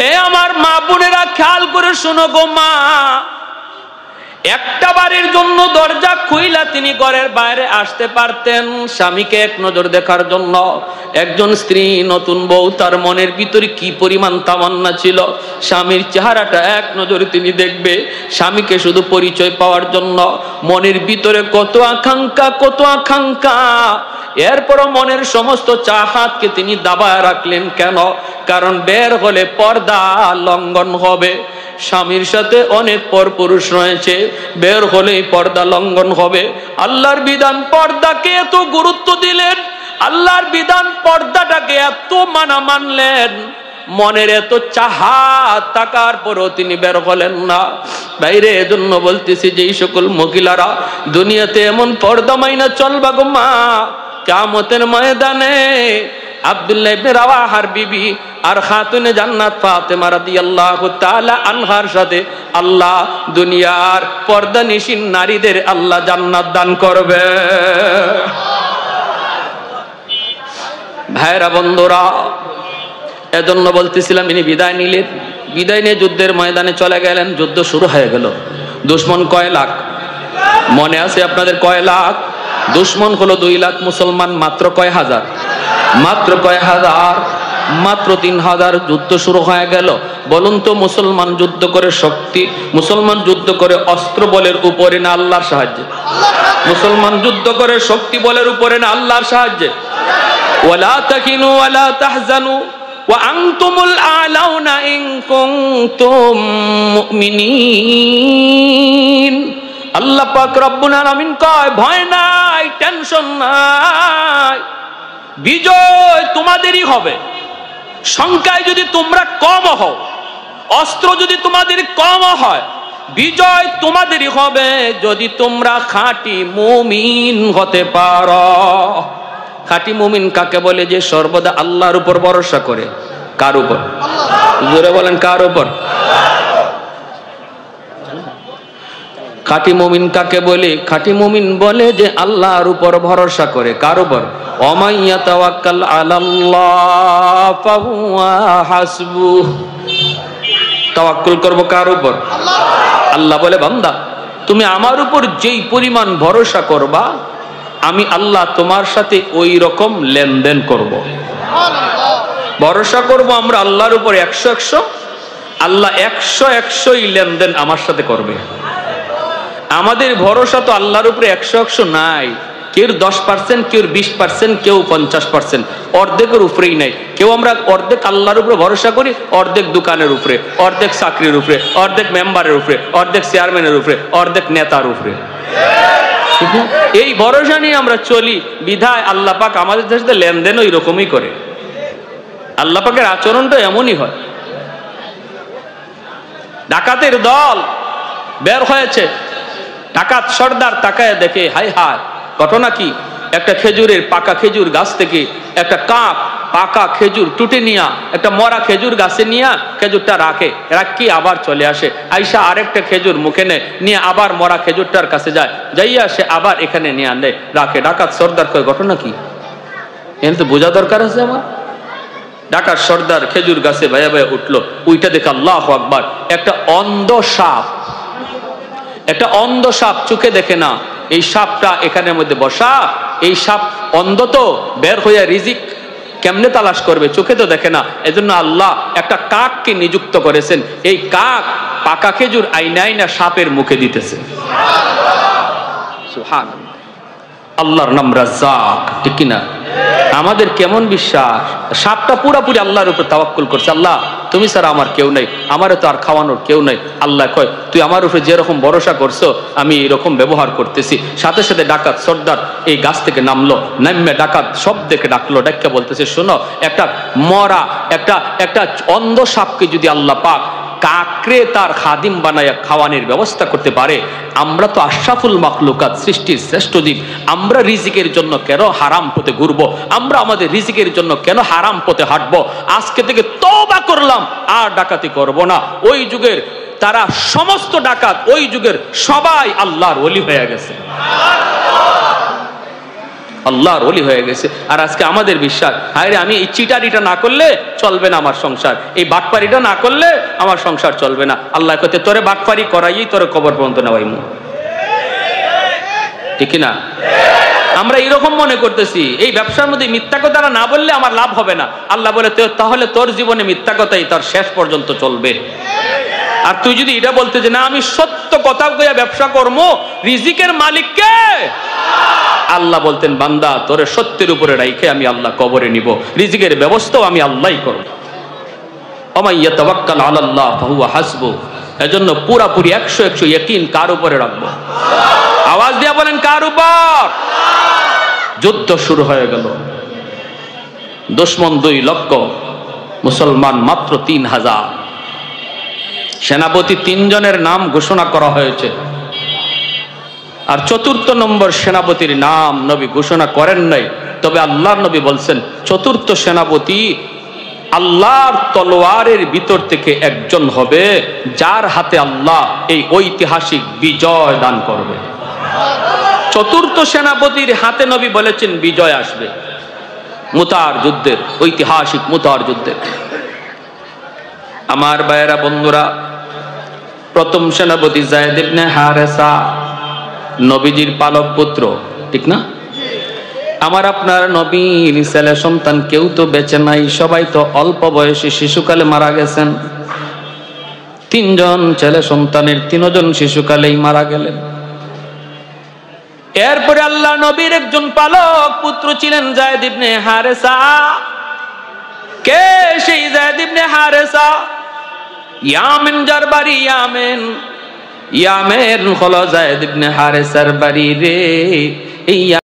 এ আমার মা বোনেরা খেয়াল করে শোনো গো মা, একটা বারের জন্য দরজা খুইলা তিনি ঘরের বাইরে আসতে পারতেন স্বামীকে এক নজর দেখার জন্য। একজন স্ত্রী, নতুন বউ, তার মনের ভিতরে কি পরিমাণ তামান্না ছিল স্বামীর চেহারাটা এক নজরে তিনি দেখবে, স্বামীকে শুধু পরিচয় পাওয়ার জন্য। মনের ভিতরে কত আকাঙ্ক্ষা, কত আকাঙ্ক্ষা। এরপরও মনের সমস্ত চাহাতকে তিনি দাবায় রাখলেন। কেন? কারণ বের হলে পর্দা লঙ্ঘন হবে। স্বামীর সাথে অনেক পরপুরুষ রয়েছে, বের হলেই পর্দা লঙ্ঘন হবে। আল্লাহর বিধান পর্দাকে এত গুরুত্ব দিলেন, আল্লাহর বিধান পর্দাটাকে এত মানলেন, মনের এত চাহাত থাকার পরও তিনি বের হলেন না। বাইরে এজন্য বলতেছি যে এই সকল মহিলারা দুনিয়াতে এমন পর্দা মাইনা চলবা গো মা, কিয়ামতের ময়দানে আব্দুল্লাহ ইবনে রাওয়াহার বিবি আর খাতুনে জান্নাত ফাতেমা রাদিয়াল্লাহু তাআলা আনহার সাথে আল্লাহ দুনিয়ার পর্দানিশীন নারীদের আল্লাহ জান্নাত দান করবে। ভাইরা বন্ধুরা, এজন্য বলতেছিলাম ইনি বিদায় নিলেন, বিদায় নিয়ে যুদ্ধের ময়দানে চলে গেলেন। যুদ্ধ শুরু হয়ে গেল। দুশমন কয় লাখ মনে আছে আপনাদের? কয় লাখ? দুশমন হলো 2 লাখ, মুসলমান মাত্র কয় হাজার? মাত্র কয় হাজার? মাত্র 3000। যুদ্ধ শুরু হয়ে গেল। বলুন তো, মুসলমান যুদ্ধ করে শক্তি, মুসলমান যুদ্ধ করে অস্ত্র বলের উপরে না আল্লাহর সাহায্যে? মুসলমান যুদ্ধ করে শক্তি বলের উপরে না আল্লাহর সাহায্যে? ওয়ালা তাকিনু ওয়ালা তাহজানু ওয়া আনতুমুল আ'লাউনা ইন কুনতুম মুমিনিন। আল্লাহ পাক রব্বুল আলামিন কয়, ভয় নাই, টেনশন নাই, বিজয় তোমাদেরই হবে। সংখ্যায় যদি তোমরা কম হও, অস্ত্র যদি তোমাদের কম হয়, বিজয় তোমাদেরই হবে যদি তোমরা খাঁটি মুমিন হতে পারো। খাঁটি মুমিন কাকে বলে? যে সর্বদা আল্লাহর উপর ভরসা করে। কার উপর? জোরে বলেন, কার উপর? খাঁটি মুমিন কাকে বলে? খাঁটি মুমিন বলে যে আল্লাহর উপর ভরসা করে। কার উপর? ওমাইয়া তাওয়াক্কাল আলাল্লাহ ফাহুয়া হাসবুহ। তাওয়াক্কুল করব কার উপর? আল্লাহ বলে, বান্দা তুমি আমার উপর যেই পরিমাণ ভরসা করবা, আমি আল্লাহ তোমার সাথে ওই রকম লেনদেন করব। ভরসা করব আমরা আল্লাহর উপর 100-100, আল্লাহ 100-100ই লেনদেন আমার সাথে করবে। আমাদের ভরসা তো আল্লাহর উপরে 100-100 নাই। কেউ 10%, কেউ 20%, কেউ 50%, অর্ধেকের উপরেই নাই। কেউ আমরা অর্ধেক আল্লাহর উপরে ভরসা করি, অর্ধেক দোকানের উপরে, অর্ধেক চাকরির উপরে, অর্ধেক মেম্বারের উপরে, অর্ধেক চেয়ারম্যানের উপরে, অর্ধেক নেতার উপরে। এই ভরসা নিয়ে আমরা চলি, বিধায় আল্লাহ পাক আমাদের সাথে লেনদেন ওই রকমই করে। আল্লাহ পাকের আচরণটা এমনই হয়। ডাকাতের দল বের হয়েছে, ডাকাত সর্দার তাকায় দেখে, হায় হায়, ঘটনা কি? একটা খেজুরের পাকা খেজুর গাছ থেকে একটা কাক পাকা খেজুর টুটে নিয়া একটা মরা খেজুর গাছে নিয়ে খেজুরটা রাখি আবার চলে আসে। আইসা আরেকটা খেজুর মুখে নেয়, নিয়ে আবার মরা খেজুরটার কাছে যায়, যাইয়া সে আবার এখানে নিয়ে আনে রাখে। ডাকাত সর্দার কয়, ঘটনা কি? এখানে তো বোঝা দরকার আছে আমার। ডাকাত সর্দার খেজুর গাছে ভাইয়া ভাইয়া উঠলো, উইটা দেখে আল্লাহু আকবার, একটা অন্ধ সাপ, একটা অন্ধ সাপ, চোখে দেখে না। এই সাপটা এখানের মধ্যে বসা, এই সাপ অন্ধ তো, বের হইয়া রিজিক কেমনে তালাশ করবে? চোখে তো দেখে না। এজন্য আল্লাহ একটা কাককে নিযুক্ত করেছেন। এই কাক পাকা খেজুর আইনা আইনা সাপের মুখে দিতেছে। সুবহানাল্লাহ। আল্লাহর নাম রাজ্জাক, ঠিক কিনা? আমাদের কেমন বিশ্বাস? সাপটা পুরাপুরি আল্লাহর উপর তাওয়াক্কুল করছে। আল্লাহ তুমি ছাড়া আমার কেউ নাই, আমারে তো আর খাওয়ানোর কেউ নাই। আল্লাহ কয়, তুই আমার উপরে যেরকম ভরসা করছো আমি এরকম ব্যবহার করতেছি। সাথে সাথে ডাকাত সর্দার এই গাছ থেকে নামলো, নামে ডাকাত সব দেখে ডাকলো, ডাক্কা বলতেছে, শোনো, একটা মরা একটা অন্ধ সাপকে যদি আল্লাহ পাক কাকরে তার খাদিম বানায়া খাওয়ানোর ব্যবস্থা করতে পারে, আমরা তো আশরাফুল মাখলুকাত, সৃষ্টির শ্রেষ্ঠ জীব, আমরা রিজিকের জন্য কেন হারাম পথে ঘুরবো? আমরা আমাদের রিজিকের জন্য কেন হারাম পথে হাঁটবো? আজকে থেকে তওবা করলাম, আর ডাকাতি করব না। ওই যুগের তারা সমস্ত ডাকাত, ওই যুগের সবাই আল্লাহর ওলি হয়ে গেছে। আল্লাহর ওলি হয়ে গেছে। আর আজকে আমাদের বিশ্বাস, হায় রে আমি এই চিটারিটা না করলে চলবে না আমার সংসার, এই বাটপারিটা না করলে আমার সংসার চলবে না। আল্লাহ কইতে তোরে বাটপারি করাই তোরে কবর পর্যন্ত নেওয়াইমু, ঠিক না? আমরা এরকম মনে করতেছি এই ব্যবসার মধ্যে মিথ্যা কথা না বললে আমার লাভ হবে না। আল্লাহ বলে তাহলে তোর জীবনে মিথ্যা কথাই তার শেষ পর্যন্ত চলবে। আর তুই যদি এটা বলতে যে না আমি সত্য কথা কইয়া ব্যবসা করবো, রিজিকের মালিক কে? আল্লাহ বলতেন বান্দা তোরে সত্যের উপরে রাইখে আমি আল্লাহ কবরে নিব, রিজিকের ব্যবস্থাও আমি আল্লাহই করব। ওয়া ইয়াতাওয়াক্কাল আলাল্লাহ ফাহুয়া হাসবু। এজন্য পুরাপুরি 100% ইয়াকিন কার উপরে রাখবো? আওয়াজ দিয়া বলেন কার উপর? যুদ্ধ শুরু হয়ে গেল। দুশমন 2 লক্ষ, মুসলমান মাত্র 3000। সেনাপতি 3 জনের নাম ঘোষণা করা হয়েছে, আর 4র্থ নম্বর সেনাপতির নাম নবী ঘোষণা করেন নাই। তবে আল্লাহর নবী বলছেন 4র্থ সেনাপতি আল্লাহর তলোয়ারের ভিতর থেকে একজন হবে যার হাতে আল্লাহ এই ঐতিহাসিক বিজয় দান করবে। 4র্থ সেনাপতির হাতে নবী বলেছেন বিজয় আসবে, মুতার যুদ্ধের, ঐতিহাসিক মুতার যুদ্ধের। আমার ভাইয়েরা বন্ধুরা, প্রথম সেনাপতি যায়েদ ইবনে হারেসা, নবীজির পালক পুত্র, ঠিক না? আমার আপনার নবীর ছেলে সন্তান কেউ তো বেঁচে নাই, সবাই তো অল্প বয়সে শিশুকালে মারা গেছেন। 3 জন ছেলে সন্তানের 3 জন শিশুকালেই মারা গেলেন। এরপরে আল্লাহ নবীর একজন পালক পুত্র ছিলেন যায়েদ ইবনে হারেসা। কে সেই যায়েদ ইবনে হারেসা? ইয়ামেন যার বাড়ি, ইয়ামেন হলো যায়েদ ইবনে হারেসার বাড়ি রে। এই